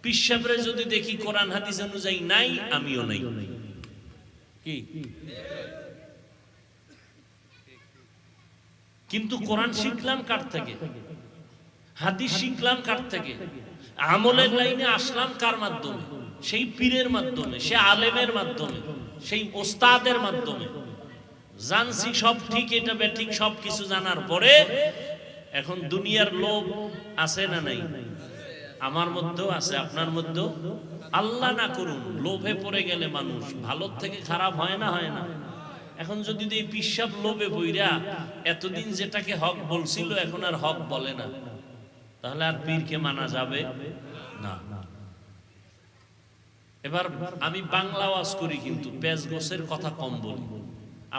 পিসাবরে যদি দেখি কোরআন হাদিস অনুযায়ী নাই, আমিও নাই। কি? কিন্তু কোরআন শিখলাম কার থেকে? হাদিস শিখলাম কার থেকে? আমলের লাইনে আসলাম কার মাধ্যমে? সেই পীরের মাধ্যমে, সে আলেমের মাধ্যমে, সেই ওস্তাদের মাধ্যমে। জানছি সব ঠিক, এটা বেঠিক সব কিছু জানার পরে এখন দুনিয়ার লোভ আছে না নাই? আমার মধ্যেও আছে, আপনার মধ্যেও। আল্লাহ না করুন, লোভে পড়ে গেলে মানুষ ভালোর থেকে খারাপ হয় না, হয় না? এখন যদি এই পিসাব লোভে বইরা এতদিন যেটাকে হক বলছিল এখন আর হক বলে না, তাহলে আর পীরকে মানা যাবে না। এবার আমি বাংলা ওয়াজ করি কিন্তু পেঁয়াজ গোছের কথা কম বলি,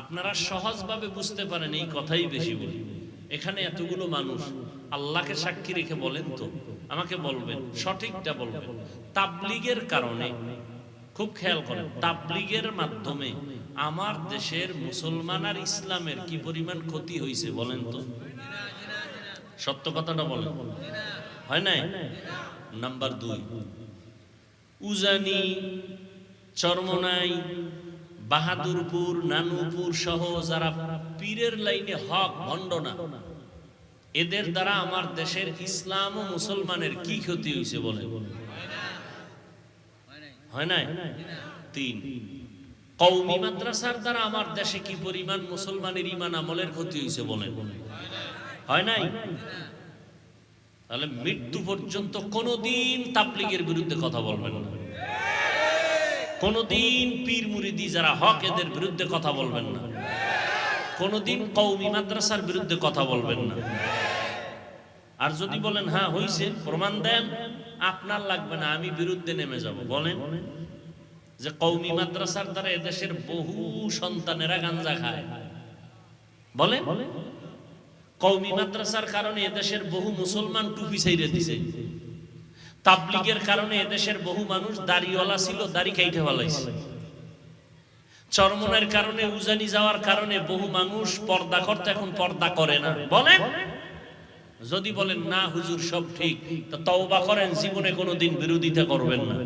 আপনারা সহজভাবে বুঝতে পারেন এই কথাই বেশি বলি। এখানে এতগুলো মানুষ আল্লাহকে সাক্ষী রেখে বলেন তো, আমাকে বলবেন, সঠিকটা বলবেন। তাবলীগের কারণে, খুব খেয়াল করেন, তাবলীগের মাধ্যমে আমার দেশের মুসলমান আর ইসলামের কি পরিমাণ ক্ষতি হয়েছে বলেন তো? সত্য কথাটা বলেন, হয় নাই? নাম্বার 2, উজানি, চরমনাই, বাহাদুরপুর, নানুপুর সহ যারা পীরের লাইনে হক ভণ্ড না, এদের দ্বারা আমার দেশের ইসলাম ও মুসলমানের কি ক্ষতি হয়েছে বলে? হয় নাই? 3, কওমি মাদ্রাসার দ্বারা আমার দেশে কি পরিমাণ মুসলমানের ঈমান আমলের ক্ষতি হয়েছে বলেন? হয় নাই? তাহলে মৃত্যু পর্যন্ত কোনদিন তাবলীগের বিরুদ্ধে কথা বলবেন না, কোনদিন পীর মুরিদি যারা হক এদের বিরুদ্ধে কথা বলবেন না, কোনদিন কওমি মাদ্রাসার বিরুদ্ধে কথা বলবেন না। আর যদি বলেন হ্যাঁ হইছে, প্রমাণ দেন, আপনার লাগবে না, আমি বিরুদ্ধে নেমে যাব। বলেন যে কওমি মাদ্রাসার দ্বারা এদেশের বহু সন্তানেরা গাঞ্জা খায়, বলেন কওমি মাদ্রাসার কারণে এদেশের বহু মুসলমান টুপি ছাইড়ে দিছে, তাবলীগের কারণে এদেশের বহু মানুষ দাড়িওয়ালা ছিল, দাড়ি কাইটে ফেলাইছে, চরমনের কারণে, উজানি যাওয়ার কারণে বহু মানুষ পর্দা করতে এখন পর্দা করে না। বলেন, যদি বলেন না হুজুর সব ঠিক, তো তওবা করেন, জীবনে কোনোদিন বিরোধিতা করবেন না।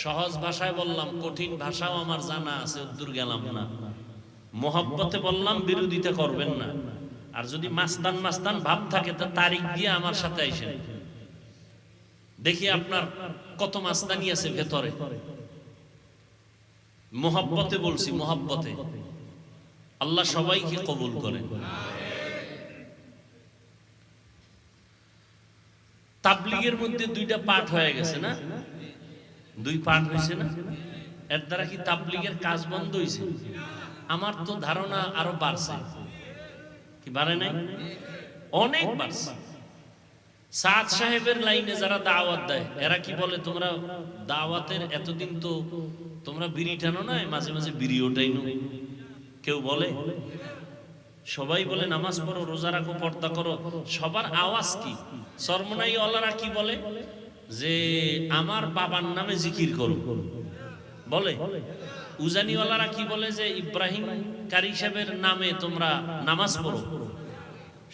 সহজ ভাষায় বললাম, কঠিন ভাষাও আমার জানা আছে, উদ্দূর গেলাম না। মোহাব্বতে বললাম বিরোধিতা করবেন না। আর যদি মাস্তান মাস্তান ভাব থাকে তো তারিখ দিয়ে আমার সাথে আইসেন, দেখি আপনার কত মাস্তানি আছে ভেতরে। মোহাব্বতে বলছি, মোহাব্বতে। আল্লাহ সবাইকে কবুল করেন। তাবলীগের মধ্যে 2টা পাঠ হয়ে গেছে না? 2 পাঠ হয়েছে না? এর দ্বারা কি তাবলীগের কাজ বন্ধ হয়েছে? আমার তো ধারণা আরো বাড়ছে। কি বাড়ে নাই? অনেক বাড়ছে। সাদ সাহেবের লাইনে যারা দাওয়াত দেয়, এরা কি বলে, তোমরা দাওয়াতের এতদিন তো তোমরা বিড়ি টানো না, মাঝে মাঝে বিড়িও টাইনো। কেউ বলে? সবাই বলে নামাজ পড়ো, রোজা রাখো, পর্দা করো। সবার আওয়াজ কি? চরমনাই ওয়ালারা কি বলে? যে আমার বাবার নামে জিকির করো, বলে। উজানিওয়ালারা কি বলে? যে ইব্রাহিম কারি সাহেবের নামে তোমরা নামাজ পড়ো।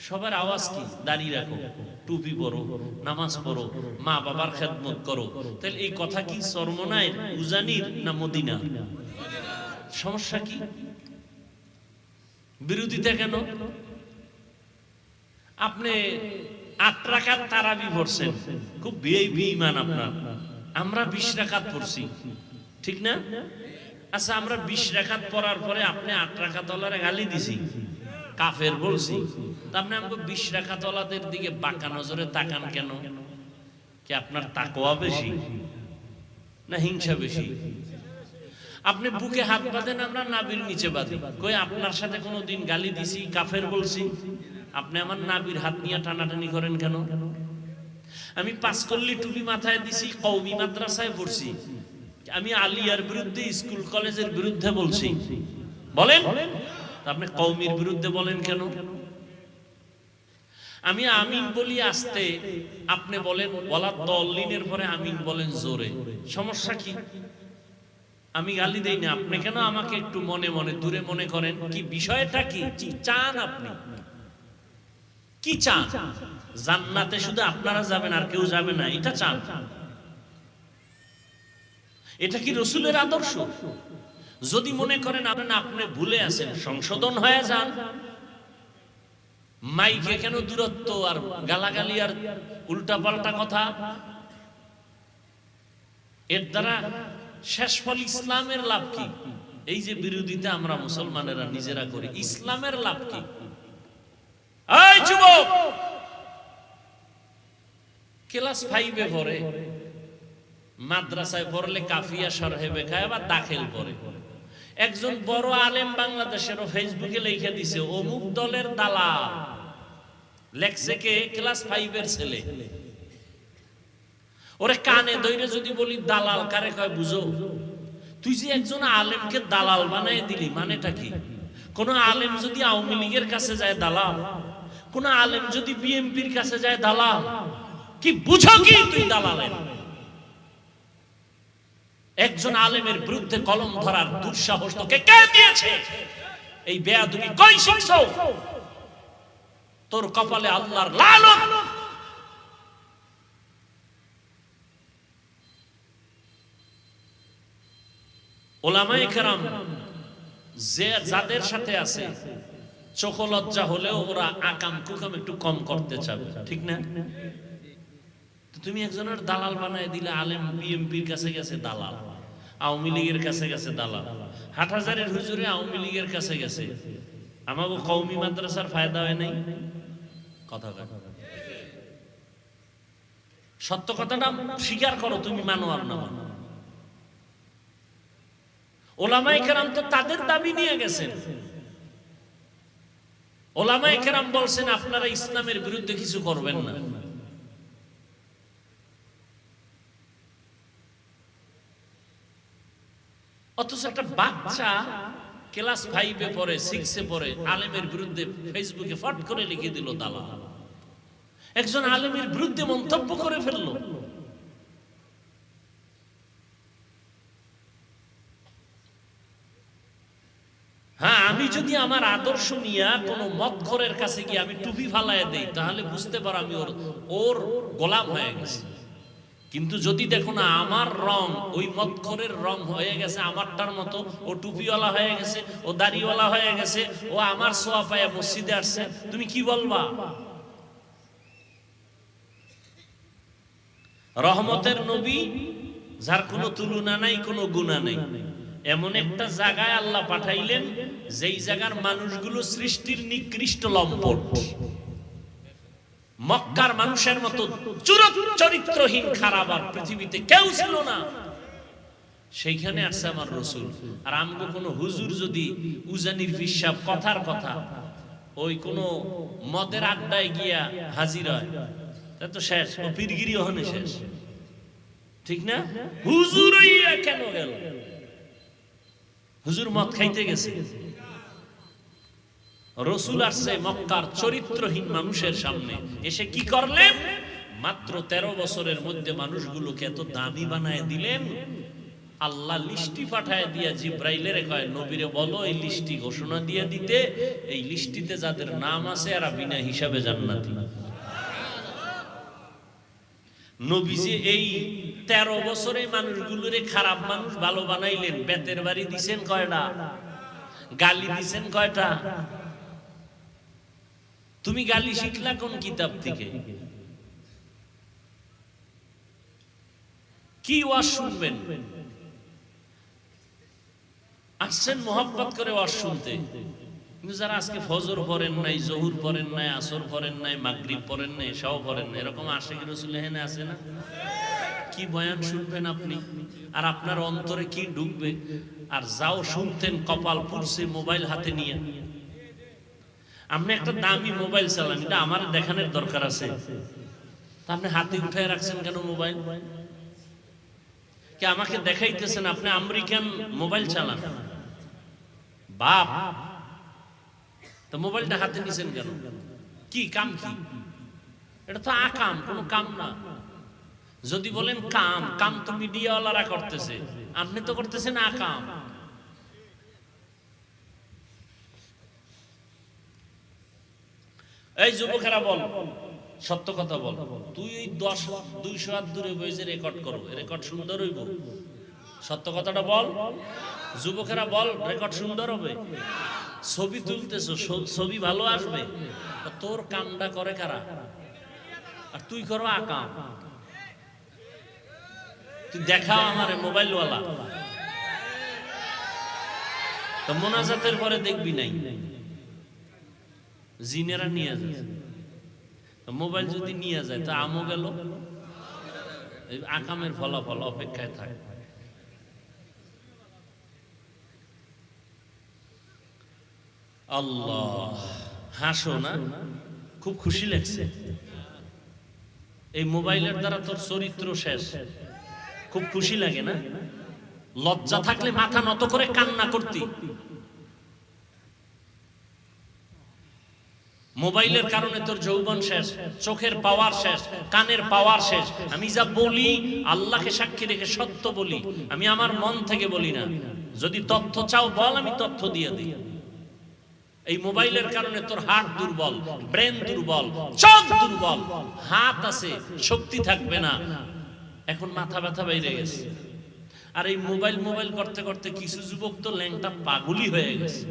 সবার আওয়াজ কি? দাড়ি রাখো, টুপি পরো, নামাজ পড়ো, মা বাবার খেদমত করো। তাহলে এই কথা কি চরমনাইর, উজানির না মদিনার? সমস্যা কি? বিরোধিতা কেন? আপনি 8 রাকাত তারাবি পড়ছেন, খুব ভিআইপি ঈমান আপনার। আমরা 20 রাকাত পড়ছি, ঠিক না? আচ্ছা, আমরা 20 রাকাত পড়ার পরে আপনি 8 রাকাত ওয়ালারে গালি দিছি, কাফের বলছি, তা আপনি আমাকে 20 রাকাত ওয়ালাদের দিকে বাঁকা নজরে তাকান কেন? কি আপনার তাকওয়া বেশি না হিংসা বেশি? আপনি বুকে হাত বাঁধেন, আমরা নাবির নিচে বাঁধি। কই আপনার সাথে কোনোদিন গালি দিছি, কাফের বলছি? আপনি আমার নাবির হাত নিয়ে টানাটানি করেন কেন? আমি 5 কল্লি টুপি মাথায় দিছি, কওমি মাদ্রাসায় পড়ছি, আমি আলিয়ার বিরুদ্ধে, স্কুল কলেজের বিরুদ্ধে বলছি, বলেন? আপনি কওমির বিরুদ্ধে বলেন কেন? আমি আমিন বলি আস্তে, আপনি বলেন ওয়ালা দল্লিনের পরে আমিন বলেন জোরে। সমস্যা কি? আমি গালি দেই না, আপনি কেন আমাকে একটু মনে মনে দূরে মনে করেন? কি বিষয়টা কি? কি চান আপনি? কি চান? জান্নাতে শুধু আপনারা যাবেন আর কেউ যাবে না, এটা চান? এটা কি রাসূলের আদর্শ? যদি মনে করেন আপনি ভুলে আছেন, সংশোধন হয়ে যান। মাইকে কেন দূরত্ব আর গালাগালি আর উল্টাপাল্টা কথা? এর দ্বারা শেষ ফল ইসলামের লাভ কি? এই যে বিরোধিতা আমরা মুসলমানেরা নিজেরা করি, ইসলামের লাভ কি? এই যুবক, ক্লাস 5-এ পড়ে, মাদ্রাসায় পড়লে কাফিয়া শরহে বেখায়, আবার দাখিল পড়ে। একজন বড় আলেম বাংলাদেশের ফেসবুকে লিখে দিছে, অমুক দলের দালাল। লেখছে কে? ক্লাস 5-এর ছেলে। ওরে কানে ধরে যদি বলি দালাল কারে কয় বুঝো? তুই যে একজন আলেমকে দালাল বানায় দিলি, মানেটা কি? কোন আলেম যদি আওয়ামী লীগের কাছে যায় দালাল, কোন আলেম যদি বিএনপির কাছে যায় দালাল, কি বুঝো কি তুই দালালের? একজন আলেমের বিরুদ্ধে কলম ধরার দুঃসাহস তোকে কে দিয়েছে? এই বেয়াদবি কই শিখছো? তোর কপালে আল্লাহর লানত। ওলামায়ে কেরাম যে যাদের সাথে আছে, চোখ লজ্জা হলেও ওরা আকাম কুকাম একটু কম করতে চাবে, ঠিক না? তুমি একজনের দালাল বানায় দিলে, আলেম বিএনপির কাছে গেছে দালাল, আওয়ামী লীগের কাছে গেছে দালাল, হাটহাজারের হুজুরে আওয়ামী লীগের কাছে গেছে। আমাকে কওমি মাদ্রাসার ফায়দা হয় নাই? কথা সত্য কথাটা স্বীকার করো, তুমি মানো আর না মানো। ওলামায়ে কেরাম তো তাদের দাবি নিয়ে গেছেন। ওলামায়ে কেরাম বলছেন আপনারা ইসলামের বিরুদ্ধে কিছু করবেন না। অথচ একটা বাচ্চা ক্লাস 5-এ পড়ে, 6-এ পড়ে, আলেমের বিরুদ্ধে ফেসবুকে ফট করে লিখে দিল দালাল। একজন আলেমের বিরুদ্ধে মন্তব্য করে ফেললো। হ্যাঁ, আমি যদি আমার আদর্শ নিয়ে কোন মদখোরের কাছে গিয়ে আমি টুপি ফালায় দেই, তাহলে বুঝতে পারো আমি ওর গোলাম হয়ে গেছি। কিন্তু যদি দেখো না আমার রং ওই মদখোরের রং হয়ে গেছে আমারটার মতো, ও টুপিওয়ালা হয়ে গেছে, ও দাড়িওয়ালা হয়ে গেছে, ও আমার সোয়া পায়ে মসজিদে আসছে, তুমি কি বলবা? রহমতের নবী, যার কোনো তুলনা নাই, কোনো গুণা নাই, এমন একটা জায়গায় আল্লাহ পাঠাইলেন যেই জায়গার মানুষগুলো সৃষ্টির নিকৃষ্ট লম্পট। মক্কার মানুষের মতো চরিত্রহীন খারাপ আর পৃথিবীতে কেউ ছিল না। সেইখানে আসছে আমার রসুল। আর আমগো কোনো হুজুর যদি উজানির পিসাব কথার কথা ওই কোনো মদের আড্ডায় গিয়া হাজির হয়, তা তো শেষ, ও পীরগিরি ওখানে শেষ, ঠিক না? হুজুর কেন গেল? হুজুর মদ খাইতে গেছে। রসুল আসছে মক্কার চরিত্রহীন মানুষের সামনে, এসে কি করলেন? মাত্র 13 বছরের মধ্যে মানুষগুলোকে এত দামি বানায় দিলেন। আল্লাহ লিস্টি পাঠায় দিয়া জিব্রাইলের কয় নবীরে বলো এই লিস্টি ঘোষণা দিয়ে দিতে, এই লিস্টিতে যাদের নাম আছে এরা বিনা হিসাবে জান্নাতি। নবীজি এই 13 বছরে মানুষগুলোরে খারাপ মানুষ ভালো বানাইলেন। বেতের বাড়ি দিছেন কয়টা? গালি দিছেন কয়টা? তুমি গালি শিখলা কোন কিতাব থেকে? কি ওয়াজ শুনবেন? আসছেন মোহাব্বত করে ওয়াজ শুনতে, কিন্তু যারা আজকে ফজর পড়েন নাই, জহুর পড়েন নাই, আসর পড়েন নাই, মাগরিব পড়েন নাই, এশাও পড়েন নাই, এরকম আশিক রাসূল এখানে আছে না? কি বয়ান শুনবেন আপনি? আর আপনার অন্তরে কি ঢুকবে? আর যাও শুনতেন কপাল পুড়ছে মোবাইল হাতে নিয়ে। আপনি একটা দামি মোবাইল চালান, এটা আমার দেখানোর দরকার আছে। তা আপনি হাতে উঠায় রাখছেন কেন মোবাইল? কি আমাকে দেখাইতেছেন আপনি আমেরিকান মোবাইল চালান? বাপ, তো মোবাইলটা হাতে নিছেন কেন? কি কাম? কি এটা তো আকাম, কোনো কাম না। যদি বলেন কাম, কাম তো মিডিয়াওয়ালারা করতেছে, আপনি তো করতেছেন আকাম। এই যুবকেরা বল, সত্য কথা বল, তুই 200 হাত দূরে বসে রেকর্ড করো, রেকর্ড সুন্দর হইব? সত্য কথাটা বল। যুবকেরা বল, রেকর্ড সুন্দর হবে? ছবি তুলতেছো, ছবি ভালো আসবে? তোর কামটা করে কারা? আর তুই করো আকাম। তুই দেখাও আমারে মোবাইলওয়ালা। তো মোনাজাতের পরে দেখবি নাই জিনেরা নিয়ে যায়। মোবাইল যদি নিয়ে যায় তা আমও গেল, আকামের ফলাফল অপেক্ষায় থাকে। আল্লাহ, হাসো না, খুব খুশি লাগছে। এই মোবাইলের দ্বারা তোর চরিত্র শেষ, খুব খুশি লাগে না? লজ্জা থাকলে মাথা নত করে কান্না করতি। মোবাইলের কারণে তোর যৌবন শেষ, চোখের পাওয়ার শেষ, কানের পাওয়ার শেষ। আমি যা বলি আল্লাহকে সাক্ষী রেখে সত্য বলি, আমি আমার মন থেকে বলি না। যদি তথ্য চাও বল, আমি তথ্য দিয়ে দিই। এই মোবাইলের কারণে তোর হার্ট দুর্বল, ব্রেন দুর্বল, চোখ দুর্বল, হাত আছে শক্তি থাকবে না, এখন মাথা ব্যথা বেড়ে গেছে। আর এই মোবাইল মোবাইল করতে করতে কিছু যুবক তো ল্যাংটা পাগলই হয়ে গেছে।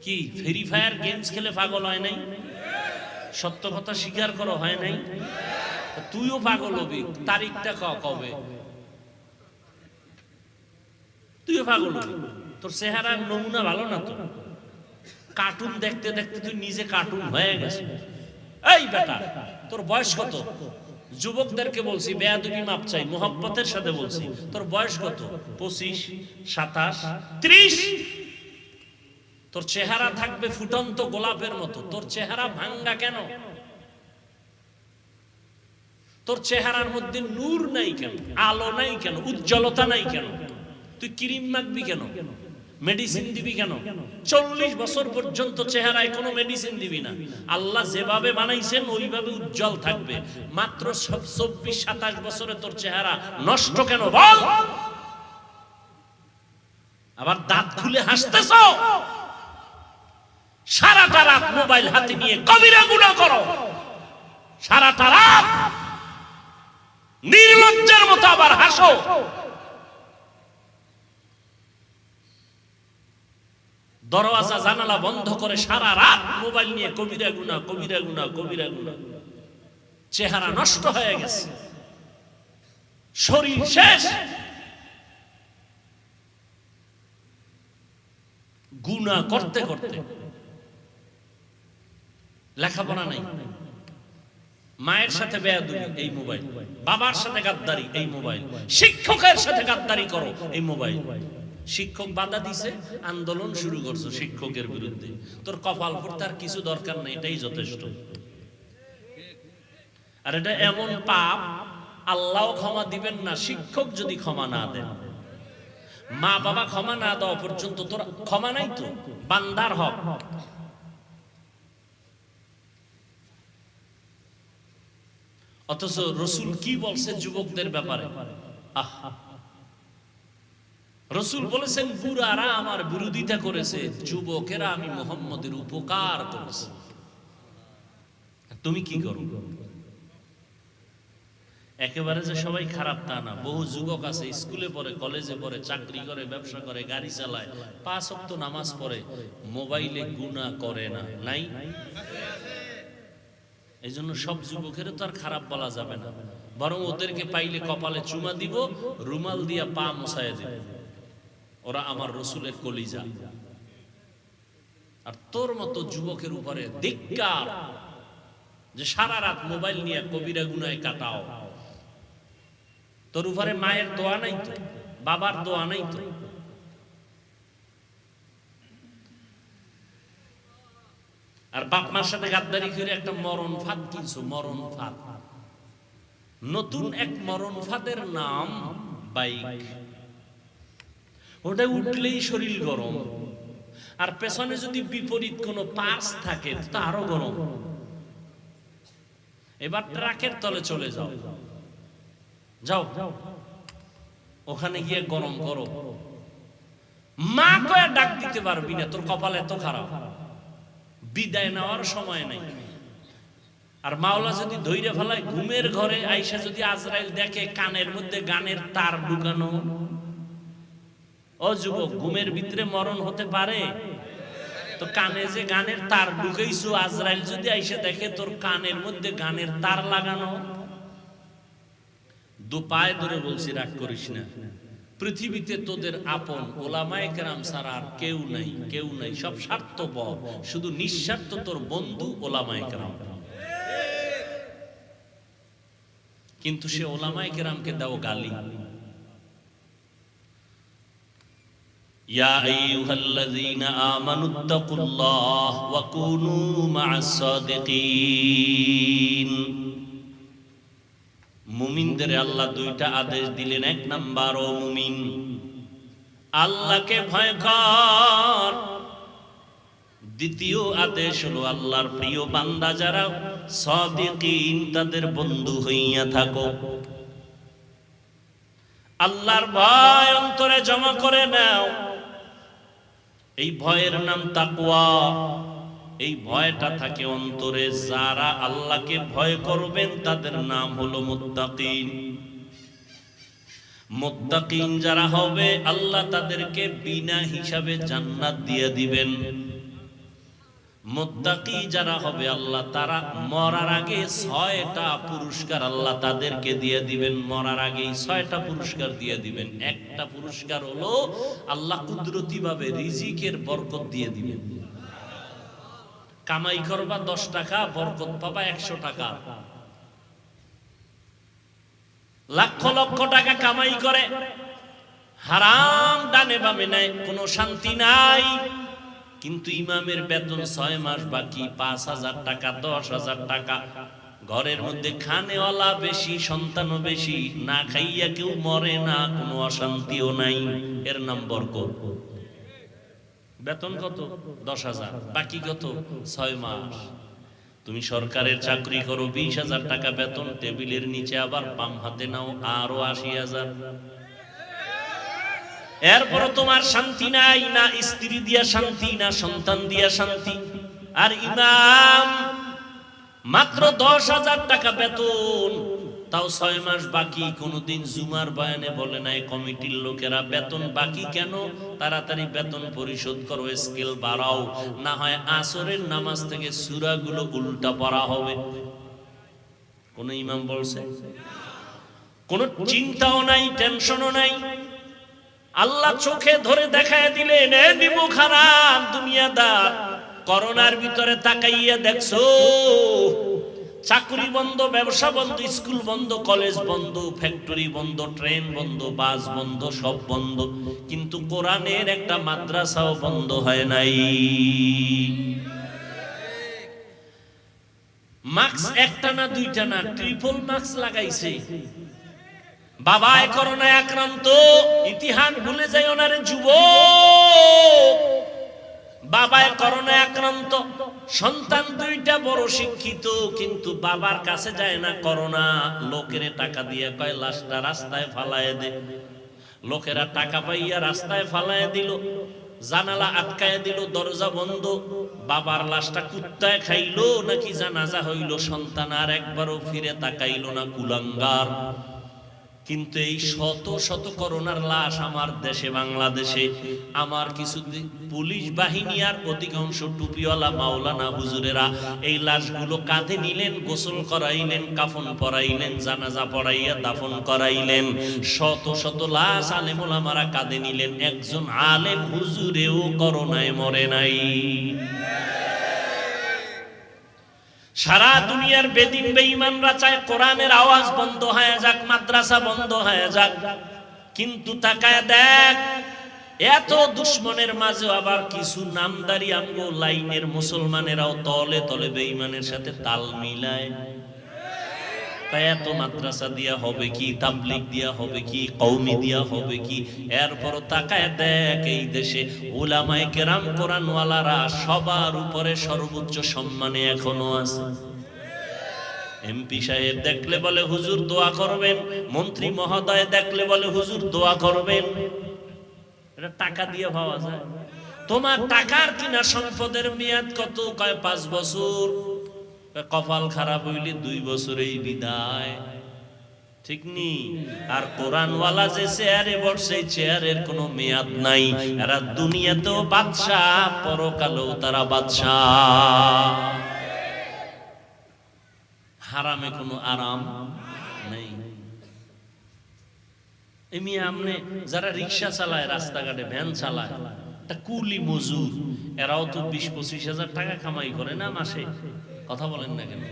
কি ফ্রি ফায়ার গেমস খেলে পাগল হয় নাই? সত্য কথা স্বীকার করো, হয় নাই? তুইও পাগল হবি, তারিখটা কবে? তুইও পাগল হবি। তোর চেহারার নমুনা ভালো না তো, কার্টুন দেখতে দেখতে তুই নিজে কার্টুন হয়ে গেছে। এই বেটা, তোর বয়স কত? যুবকদেরকে বলছি, বেয়াদবি মাপ চাই, মোহব্বতের সাথে বলছি। তোর বয়স কত? 25, 27, 30। তোর চেহারা থাকবে ফুটন্ত গোলাপের মতো। তোর চেহারা ভাঙ্গা কেন? তোর চেহারার মধ্যে নূর নাই কেন? আলো নাই কেন? উজ্জ্বলতা নাই কেন? তুই ক্রিম মাখবি কেন? মেডিসিন দিবি কেন? 40 বছর পর্যন্ত চেহারায় কোনো মেডিসিন দিবি না। আল্লাহ যেভাবে বানাইছেন ওইভাবে উজ্জ্বল থাকবে। মাত্র 24-27 বছরে তোর চেহারা নষ্ট কেন বল? আবার দাঁত খুলে হাসতেছ? সারাটা রাত মোবাইল হাতে নিয়ে কবিরা গুনাহ করো, সারাটা রাত নির্লজ্জের মতো আবার হাসো। দরওয়াজা জানালা বন্ধ করে সারা রাত মোবাইল নিয়ে কবিরা গুনাহ, কবিরা গুনাহ, কবিরা গুনাহ। চেহারা নষ্ট হয়ে গেছে, শরীর শেষ, গুনাহ করতে করতে। লেখাপড়া নাই, মায়ের সাথে বেয়াদবি, এই মোবাইল। বাবার সাথে গাদ্দারি, এই মোবাইল। শিক্ষকের সাথে গাদ্দারি করো, এই মোবাইল। শিক্ষক বাধা দিছে, আন্দোলন শুরু করছো শিক্ষকের বিরুদ্ধে। তোর কপাল পড়তে আর কিছু দরকার নেই, এটাই যথেষ্ট। আর এটা এমন পাপ আল্লাহ ক্ষমা দিবেন না শিক্ষক যদি ক্ষমা না দেন। মা বাবা ক্ষমা না দেওয়া পর্যন্ত তোর ক্ষমা নাই তো, বান্দার হক। অথচ রসুল কি বলছে যুবকদের ব্যাপারে? রসুল বলেছেন, বুড়ারা আমার বিরোধিতা করেছে, যুবকেরা আমি মুহাম্মদের উপকার করেছে। তুমি কি করো? একেবারে যে সবাই খারাপ তা না। বহু যুবক আছে স্কুলে পড়ে, কলেজে পড়ে, চাকরি করে, ব্যবসা করে, গাড়ি চালায়, 5 ওয়াক্ত নামাজ পড়ে, মোবাইলে গুনাহ করে না, নাই? এই জন্য সব যুবকের তো আর খারাপ বলা যাবে না, বরং ওদেরকে পাইলে কপালে চুমা দিব, রুমাল দিয়া পা মুছাইয়া দিব। ওরা আমার রসুলের কলিজা। আর তোর মতো যুবকের উপরে ধিক্কার, যে সারা রাত মোবাইল নিয়ে কবিরা গুনায় কাটাও। তোর উপরে মায়ের দোয়া নাই তো, বাবার দোয়া নাই তো। আর বাপ মার সাথে গাদ্দারি করে একটা মরণ ফাঁদ কিনছো, মরণ ফাঁদ। নতুন এক মরণ ফাঁদের নাম বাইক। ওটা উঠলেই শরীর গরম, আর পেছনে যদি বিপরীত কোনো পার্স থাকে তা আরো গরম। এবার ট্রাকের তলে চলে যাও, যাও ওখানে গিয়ে গরম করো। মা কয়ে ডাক দিতে পারবি না, তোর কপাল এত খারাপ। বিদায় নেওয়ার সময় নাই। আর মাওলা যদি ধৈর্য ফেলায়, ঘুমের ঘরে আইসা যদি আজরাইল দেখে কানের মধ্যে গানের তার ঢুকানো, ও যুবক, ঘুমের ভিতরে মরণ হতে পারে? তো কানে যে গানের তার ঢুকাইছো, আজরাইল যদি আইসা দেখে তোর কানের মধ্যে গানের তার লাগানো। দু পায়ে ধরে বলছি, রাগ করিস না। পৃথিবীতে তোদের আপন ওলামায়ে কেরাম ছাড়া আর কেউ নাই, কেউ নাই, সব স্বার্থপর, শুধু নিঃস্বার্থ তোর বন্ধু ওলামায়ে কেরাম। কিন্তু সে ওলামায়ে কেরামকে দাও গালি। ইয়া আইয়ুহাল্লাযীনা আমানুত্তাকুল্লাহ ওয়া কুনু মা'আস সাদিকিন। মুমিনদের আল্লাহ দুইটা আদেশ দিলেন। এক নাম্বার, ও মুমিন, আল্লাহকে ভয় কর। দ্বিতীয় আদেশ হলো আল্লাহর প্রিয় বান্দা যারা সাদিকিন তাদের বন্ধু হইয়া থাকো। আল্লাহর ভয় অন্তরে জমা করে নাও। এই ভয়ের নাম তাকওয়া। এই ভয়টা থাকে অন্তরে। যারা আল্লাহকে ভয় করবেন তাদের নাম হলো মুত্তাকিন। মুত্তাকিন যারা হবে আল্লাহ তাদেরকে বিনা হিসাবে জান্নাত দিয়ে দিবেন। মুত্তাকি যারা হবে আল্লাহ তারা মরার আগে 6টা পুরস্কার আল্লাহ তাদেরকে দিয়ে দিবেন। মরার আগেই 6টা পুরস্কার দিয়ে দিবেন। একটা পুরস্কার হলো আল্লাহ কুদরতি ভাবে রিজিকের বরকত দিয়ে দিবেন। কামাই করবা 10 টাকা, বরকত পাবা 100 টাকা। লক্ষ লক্ষ টাকা কামাই করে হারাম ডানে বামে নাই, কোনো শান্তি নাই। কিন্তু ইমামের বেতন 6 মাস বাকি, 5,000 টাকা, 10,000 টাকা। ঘরের মধ্যে খানেওয়ালা বেশি, সন্তানও বেশি, না খাইয়া কেউ মরে না, কোনো অশান্তিও নাই। এর নাম বরকত। বেতন কত? 10,000, বাকি কত? 6 মাস। তুমি সরকারের চাকরি করো, 20,000 টাকা বেতন, টেবিলের নিচে আবার বাম হাতে নাও আরো 80,000। এরপর তোমার শান্তি নাই, না স্ত্রী দিয়া শান্তি, না সন্তান দিয়া শান্তি। আর ইমাম মাত্র 10,000 টাকা বেতন, তাও 6 মাস বাকি। কোনদিন জুমার বয়ানে বলে নাই কমিটির লোকেরা বেতন বাকি কেন? তাড়াতাড়ি বেতন পরিশোধ করো, স্কেল বাড়াও, না হয় আসরের নামাজ থেকে সূরাগুলো উল্টা পড়া হবে। কোন ইমাম বলছে? কোন চিন্তাও নাই, টেনশনও নাই। আল্লাহ চোখে ধরে দেখায় দিলেন, এ নিমু খারাপ দুনিয়াদার, করোনার ভিতরে তাকাইয়া দেখছো চাকরি বন্ধ, ব্যবসা বন্ধ, স্কুল বন্ধ, কলেজ বন্ধ, ফ্যাক্টরি বন্ধ, ট্রেন বন্ধ, বাস বন্ধ, সব বন্ধ। কিন্তু কোরআনের একটা মাদ্রাসাও বন্ধ হয় নাই। মাস্ক একটা না দুইটা না, ট্রিপল মাস্ক লাগাইছে। বাবায় করোনায় আক্রান্ত, ইতিহাস ভুলে যায় ওনারে যুবক। বাবায় করোনায় আক্রান্ত, সন্তান 2টা বড় শিক্ষিত, কিন্তু বাবার কাছে যায় না করোনা। লোকের টাকা দিয়ে কয় লাশটা রাস্তায় ফালায় দে। লোকেরা টাকা পাইয়া রাস্তায় ফালায় দিল, জানালা আটকায় দিল, দরজা বন্ধ। বাবার লাশটা কুত্তায় খাইলো নাকি জানাজা হইল, সন্তান আর একবারও ফিরে তাকাইল না, কুলাঙ্গার। কিন্তু এই শত শত করোনার লাশ আমার দেশে, বাংলাদেশে, আমার কিছু পুলিশ বাহিনী আর অধিকাংশ টুপিওয়ালা মাওলানা হুজুরেরা এই লাশগুলো কাঁধে নিলেন, গোসল করাইলেন, কাফন পরাইলেন, জানাজা পড়াইয়া দাফন করাইলেন। শত শত লাশ আলেম ওলামারা কাঁধে নিলেন, একজন আলেম হুজুরেও করোনায় মরে নাই। সারা দুনিয়ার বেদিন বেঈমানরা চায় কোরআনের আওয়াজ বন্ধ হয়ে যাক, মাদ্রাসা বন্ধ হয়ে যাক। কিন্তু তাকায় দেখ, এত দুশ্মনের মাঝে আবার কিছু নামদারি আমগো লাইনের মুসলমানেরাও তলে তলে বেঈমানের সাথে তাল মিলায়। তাই এত মাদ্রাসা দিয়া হবে কি, তাবলীগ দিয়া হবে কি, কওমি দিয়া হবে কি? এরপর তাকায় দেখ, এই দেশে উলামায়ে কেরাম কোরআনওয়ালারা সবার উপরে সর্বোচ্চ সম্মানে এখনো আছে। এমপি সাহেব দেখলে বলে হুজুর দোয়া করবেন, মন্ত্রী মহোদয় দেখলে বলে হুজুর দোয়া করবেন। এটা টাকা দিয়ে পাওয়া যায়। তোমার টাকার কিনা সম্পদের মেয়াদ কত? কয় 5 বছর। কপাল খারাপ হইলে 2 বছরেই বিদায়। ঠিক নি? আর কোরআনওয়ালা যে চেয়ারে বসে, চেয়ারের কোনো মেয়াদ নাই। এরা দুনিয়াতেও বাদশাহ, পরকালেও তারা বাদশাহ। হারামে কোনো আরাম নেই। এমনি আমনে যারা রিক্সা চালায়, রাস্তাঘাটে ভ্যান চালায়, একটা কুলি মজুর, এরাও তো 20-25 হাজার টাকা কামাই করে না মাসে? কথা বলেন না কেন?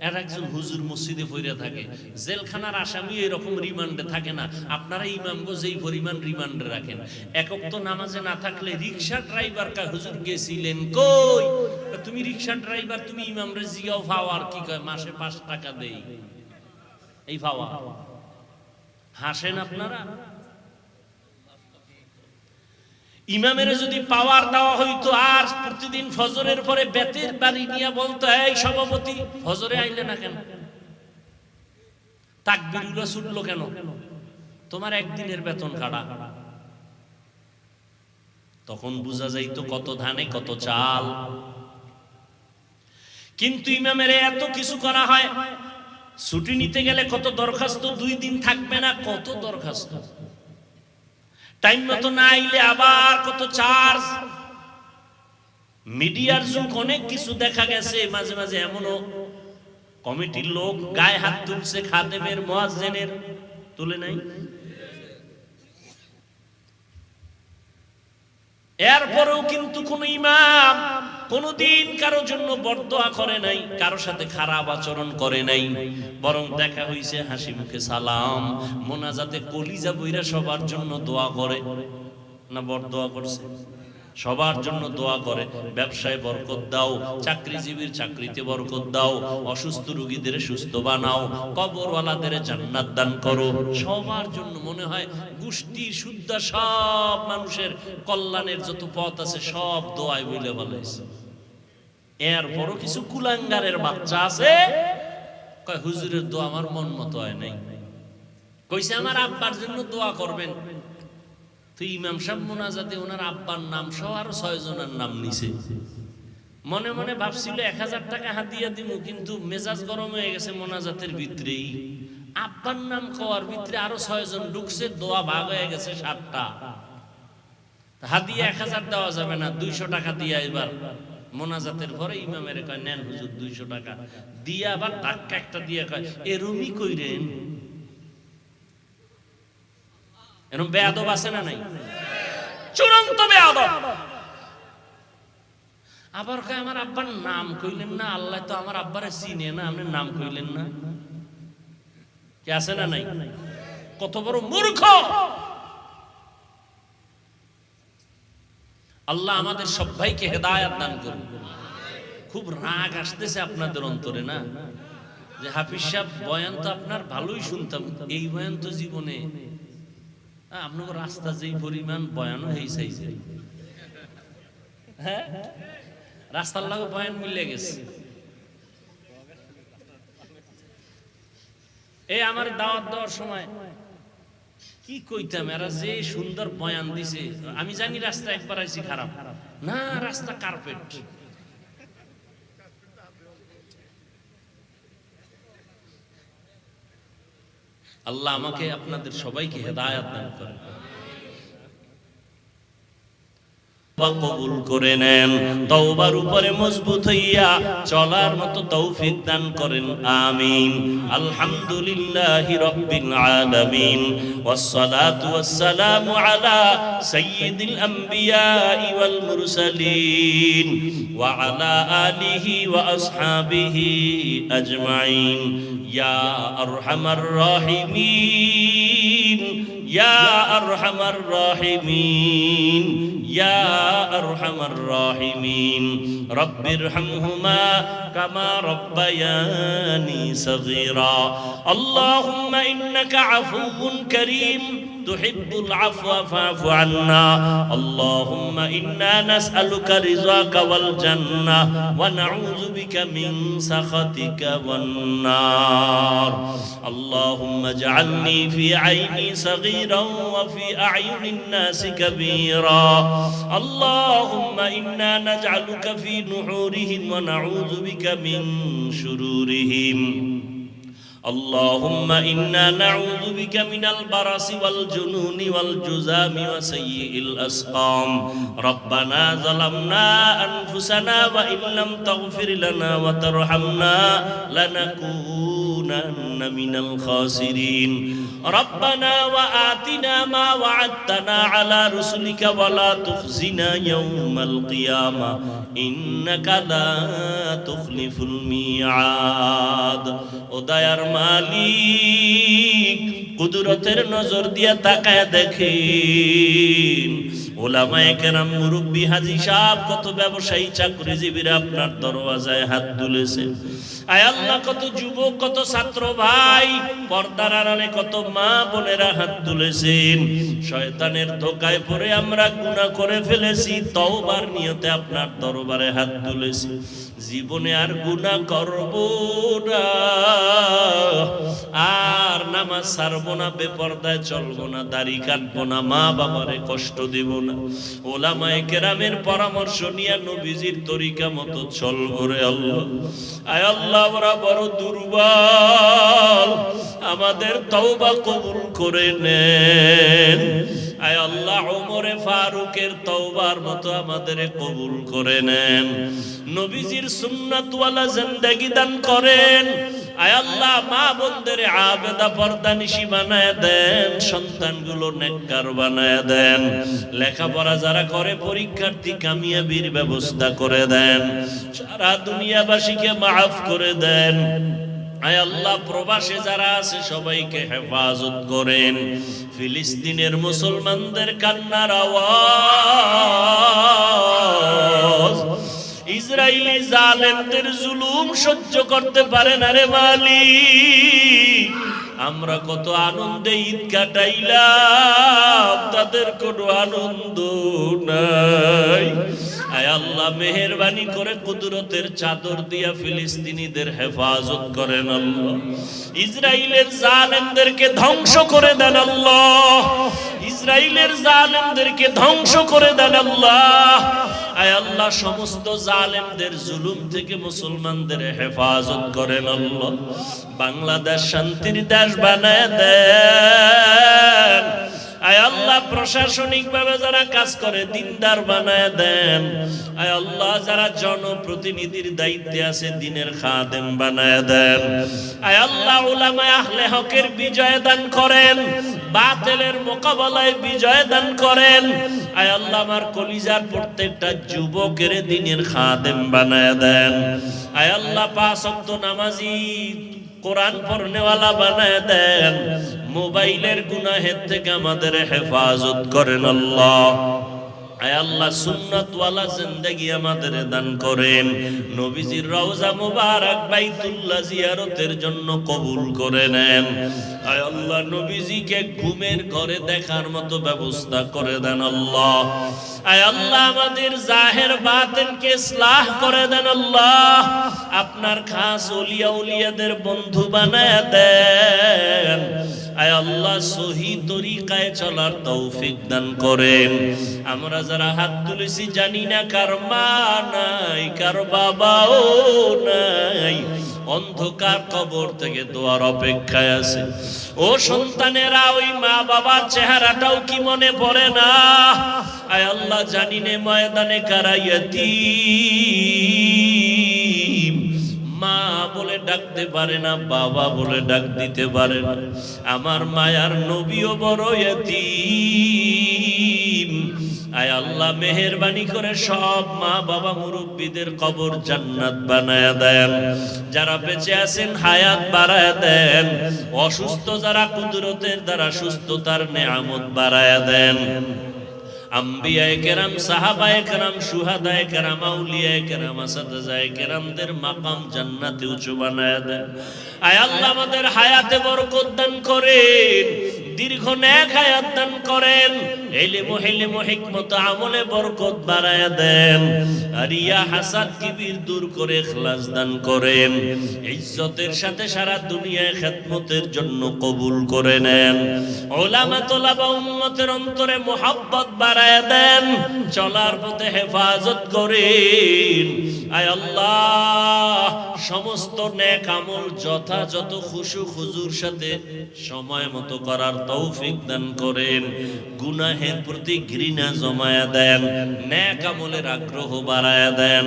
এর একজন হুজুর মসজিদে পড়ে থাকে, জেলখানার আসামি এরকম রিমান্ডে থাকে না। আপনারা ইমামগো যেই পরিমাণ রিমান্ডে রাখেন, একক তো নামাজে না থাকলে রিক্সা ড্রাইভার কা হুজুর গেছিলেন কই? তুমি রিক্সা ড্রাইভার, তুমি ইমামরে জিগাও ফাওয়ার কি কয়, মাসে 5 টাকা দেই, এই ফাওয়া। হাসেন আপনারা? ইমামের যদি পাওয়ার দেওয়া হইতো আর প্রতিদিন ফজরের পরে বেতের বাড়ি নিয়ে বলতো, এই সভাপতি ফজরে আইলে না কেন, তাকবীরগুলো ছুটলো কেন, তোমার একদিনের বেতন কাটা। তখন বোঝা যাইতো কত ধানে কত চাল। কিন্তু ইমামের এত কিছু করা হয়, ছুটি নিতে গেলে কত দরখাস্ত, 2 দিন থাকবে না, কত দরখাস্ত, টাইম মতো না আইলে আবার কত চার্জ। মিডিয়ার যুগ, অনেক কিছু দেখা গেছে। মাঝে মাঝে এমনও কমিটির লোক গায়ে হাত তুলছে, খাদেমের মুয়াজ্জিনের তুলে নাই। এরপরেও কিন্তু কোন ইমাম কোনদিন কারোর জন্য বরদোয়া করে নাই, কারোর সাথে খারাপ আচরণ করে নাই, বরং দেখা হইছে হাসি মুখে সালাম, মোনাজাতে কলিজা বইরা সবার জন্য দোয়া করে না? বরদোয়া করছে? সবার জন্য দোয়া করে, ব্যবসায় বরকত দাও, চাকরিজীবীর চাকরিতে বরকত দাও, অসুস্থ রোগীদের সুস্থ বানাও, কবরওয়ালাদের জান্নাত দান করো, সবার জন্য। মনে হয় গোষ্ঠী শুদ্ধ সব মানুষের কল্যাণের যত পথ আছে সব দোয়ায় বলে বলেছে। এরপরও কিছু কুলাঙ্গারের বাচ্চা আছে, কয় হুজুরের দোয়া আমার মন মতো হয় নাই, কইছে আমার আব্বার জন্য দোয়া করবেন। তো ইমাম সাহেব মোনাজাতে ওনার আব্বার নাম সহ আরো 6 জনের নাম নিছে। মনে মনে ভাবছিল 1000 টাকা হাদিয়া দিব, কিন্তু মেজাজ গরম হয়ে গেছে মোনাজাতের ভিতরেই। আব্বার নাম কওয়ার ভিতরে আরো 6 জন ঢুকছে, দোয়া ভাগ হয়ে গেছে 7টা। হাদিয়া 1000 দেওয়া যাবে না, 200 টাকা দিয়া এবার মোনাজাতের পরে ইমামের কয়, নেন হুজুর 200 টাকা দিয়া, আবার ধাক্কা একটা দিয়া কয়, এরুমি কইরেন। এরকম বেয়াদব আছে না নাই? চূড়ান্ত বেয়াদব। আবার কয় আমার আব্বার নাম কইলেন না, আল্লাহ তো আমার আব্বারে চিনে না, আপনি নাম কইলেন না। কি আছে না নাই? কত বড় মূর্খ! আল্লাহ আমাদের সবাইকে হেদায়েত দান করুন। খুব রাগ আসতেছে আপনাদের অন্তরে না, যে হাফিজ সাহেব বয়ান তো আপনার ভালোই শুনতাম, এই বয়ান তো জীবনে আপনার রাস্তা যেই পরিমাণ বয়ানও এই সাইজে, হ্যাঁ রাস্তার লাগে বয়ান মিলে গেছে। এই আমার দাওয়াত দেওয়ার সময় কি কইতাম, এরা যে সুন্দর বয়ান দিছে, আমি জানি রাস্তা একবার আইছি খারাপ না, রাস্তা কার্পেট। আল্লাহ আমাকে আপনাদের সবাইকে হেদায়েত দান করেন, কবুল করে নেন, তওবার উপরে মজবুত হইয়া চলার মতো তৌফিক দান করেন, আমিন। আলহামদুলিল্লাহি রাব্বিল আলামিন, ওয়াসসালাতু ওয়াসসালামু আলা সাইয়্যিদিল আমবিয়াই ওয়াল মুরসালিন ওয়া আলা আলিহি ওয়া আসহাবিহি আজমাইন। ইয়া আরহামার রাহিমিন, ইয়া আরহামার রাহিমিন, ইয়া আরহামার রাহিমিন। রব্বিরহামহুমা কামা রব্বায়ানি সগীরা। আল্লাহুম্মা ইন্নাকা আফুউন কারীম তুহিব্বুল আফওয়া ফা'ফু আন্না। আল্লাহুম্মা ইন্না নাসআলুকা রিযাকা ওয়াল জান্নাহ ওয়া নাউযু বিকা মিন সাখাতিকা ওয়ান নার। আল্লাহুম্মা ইজআলনি ফি আইনি সগীরান ওয়া ফি আ'য়ুনিন নাসি কাবীরা। আল্লাহুম্মা ইন্না নাজআলুকা ফি নুহুরিহিম ওয়া নাউযু বিকা মিন শুরুরিহিম। اللهم إنا نعوذ بك من البرص والجنون والجذام وسيء الأسقام ربنا ظلمنا أنفسنا وإن لم تغفر لنا وترحمنا لنكونن من الخاسرين ربنا وآتنا ما وعدتنا على رسلك ولا تخزنا يوم القيامة إنك لا تخلف الميعاد উদয়ার মালিক কুদরতের নজর দিয়ে তাকায় দেখেন ওলামায়ে কেরাম মুরব্বি হাজী সাহেব কত ব্যবসায়ী চাকরিজীবীরা আপনার দরওয়াজায় হাত তুলেছে আয় আল্লাহ কত যুবক কত ছাত্র ভাই পর্দার আড়ালে কত মা বোনেরা হাত তুলেছেন শয়তানের ধোকায় পড়ে আমরা গুনাহ করে ফেলেছি তওবার নিয়তে আপনার দরবারে হাত তুলেছি জীবনে আর গুনাহ করব না আর নামাজ ছাড়বো না বেপরদায় চলবো না দাড়ি কাটবো না মা বাবারে কষ্ট দেব না ওলামায়ে কেরামের পরামর্শ নিয়ে নবীজির তরিকা মতো চলবো রে আল্লাহ আয় আল্লাহ আমরা বড় দুর্বল আমাদের তওবা কবুল করে নেন আয় আল্লাহ ওমরে ফারুকের তওবার মতো আমাদের কবুল করে নেন নবীজির সুন্নাত ওয়ালা জিন্দেগি দান করেন আয় আল্লাহ মা বোনদের আবেদা পর্দানিশী বানায় দেন সন্তানগুলো নেককার বানায় দেন লেখাপড়া যারা করে পরীক্ষার্থী কামিয়াবির ব্যবস্থা করে দেন সারা দুনিয়াবাসীকে মাফ করে দেন আয় আল্লাহ প্রবাসে যারা আছে সবাইকে হেফাজত করেন ফিলিস্তিনের মুসলমানদের কান্নার আওয়াজ ইসরায়েলি জালেমদের জুলুম সহ্য করতে পারে না রে মালিক আমরা কত আনন্দে ঈদ কাটাইলাম তাদের কোনো আনন্দ নাই আয় আল্লাহ মেহেরবানি করে কুদরতের চাদর দিয়া ফিলিস্তিনিদের হেফাজত করেন আল্লাহ ইসরায়েলের জালেমদেরকে ধ্বংস করে দেন আল্লাহ ইসরায়েলের জালেমদেরকে ধ্বংস করে দেন আল্লাহ আয় আল্লাহ সমস্ত জালেমদের জুলুম থেকে মুসলমানদের হেফাজত করেন আল্লাহ বাংলাদেশ শান্তির দেশ বানায় দেন আয় আল্লাহ প্রশাসনিক ভাবে যারা কাজ করে দিনদার বানায় দেন আয় আল্লাহ যারা জনপ্রতিনিধির দায়িত্বে আছে দিনের খাদেম বানায় দেন আয় আল্লাহ উলামায়ে আহলে হকের বিজয় দান করেন বাতিলের মোকাবেলায় বিজয় দান করেন আয় আল্লাহ আমার কলিজার প্রত্যেকটা যুবকের দিনের খাদেম বানায় দেন আয় আল্লাহ পাঁচ ওয়াক্ত নামাজি কোরআন পড়নেওয়ালা বানায় দেন মোবাইলের গুনাহের থেকে আমাদের হেফাজত করেন আল্লাহ আয় আল্লাহ সুন্নাত ওয়ালা জিন্দেগি আমাদের দান করেন নবীজির রওজা মুবারক বাইতুল্লাহ জিয়ারতের জন্য কবুল করে নেন আয় আল্লাহ নবীজিকে ঘুমের ঘরে দেখার মতো ব্যবস্থা করে দেন আল্লাহ আয় আল্লাহ আমাদের জাহের বাতিনকে ইসলাহ করে দেন আল্লাহ আপনার খাস ওলিয়া উলিয়াদের বন্ধু বানায় দেন আয় আল্লাহ সহি তরিকায় চলার তৌফিক দান করেন আমরা যারা হাত তুলেছি জানি না কার মা নাই কার বাবাও নাই অন্ধকার কবর থেকে দোয়ার অপেক্ষায় আছে ও সন্তানেরা ওই মা বাবার চেহারাটাও কি মনে পড়ে না আয় আল্লাহ জানি নে ময়দানে কারা ইয়াতীম মা বলে ডাকতে পারে না বাবা বলে ডাক দিতে পারে না আমার মায়ার নবীও বড় ইয়াতীম আয় আল্লাহ মেহেরবানি করে সব মা বাবা মুরব্বীদের কবর জান্নাত বানায়া দেন যারা বেঁচে আছেন হায়াত বাড়ায়া দেন অসুস্থ যারা কুদরতের দ্বারা সুস্থতার নেয়ামত বাড়ায়া দেন আম্বিয়ায়ে কেরাম সাহাবায়ে কেরাম শুহাদায়ে কেরাম আউলিয়ায়ে কেরাম আসাদায়ে কেরামদের মাকাম জান্নাতে উঁচু বানায়া দেন আয় আল্লাহ আমাদের হায়াতে বরকত দান করেন দীর্ঘ নেক হায়াত দান করেন, ইলম হিকমত আমলে বরকত বাড়ায়া দেন, রিয়া হাসাদ কিবির দূর করে ইখলাস দান করেন, ইজ্জতের সাথে সারা দুনিয়ায় খেদমতের জন্য কবুল করে নেন। উলামা তোলাবা উম্মতের অন্তরে মুহাব্বত বাড়ায়া দেন, চলার পথে হেফাজত করেন। আয় আল্লাহ, সমস্ত নেক আমল যথাযথ খুশু খুজুর সাথে সময় মতো করার তৌফিক দান করেন। গুনাহের প্রতি ঘৃণা জমায়া দেন, নেক আমলের আগ্রহ বাড়ায়া দেন।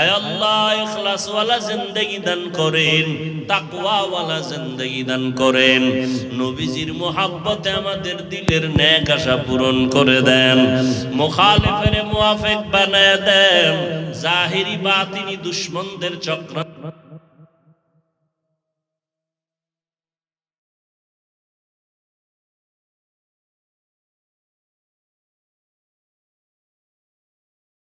আয় আল্লাহ, ইখলাস ওয়ালা জিন্দেগি দান করেন, তাকওয়া ওয়ালা জিন্দেগি দান করেন। নবীজির মুহাব্বতে আমাদের দিলের নেক আশা পূরণ করে দেন, মুখালিফের মুওয়াফিক বানায়া দেন, জাহিরি বাতিনি দুশমনদের চক্র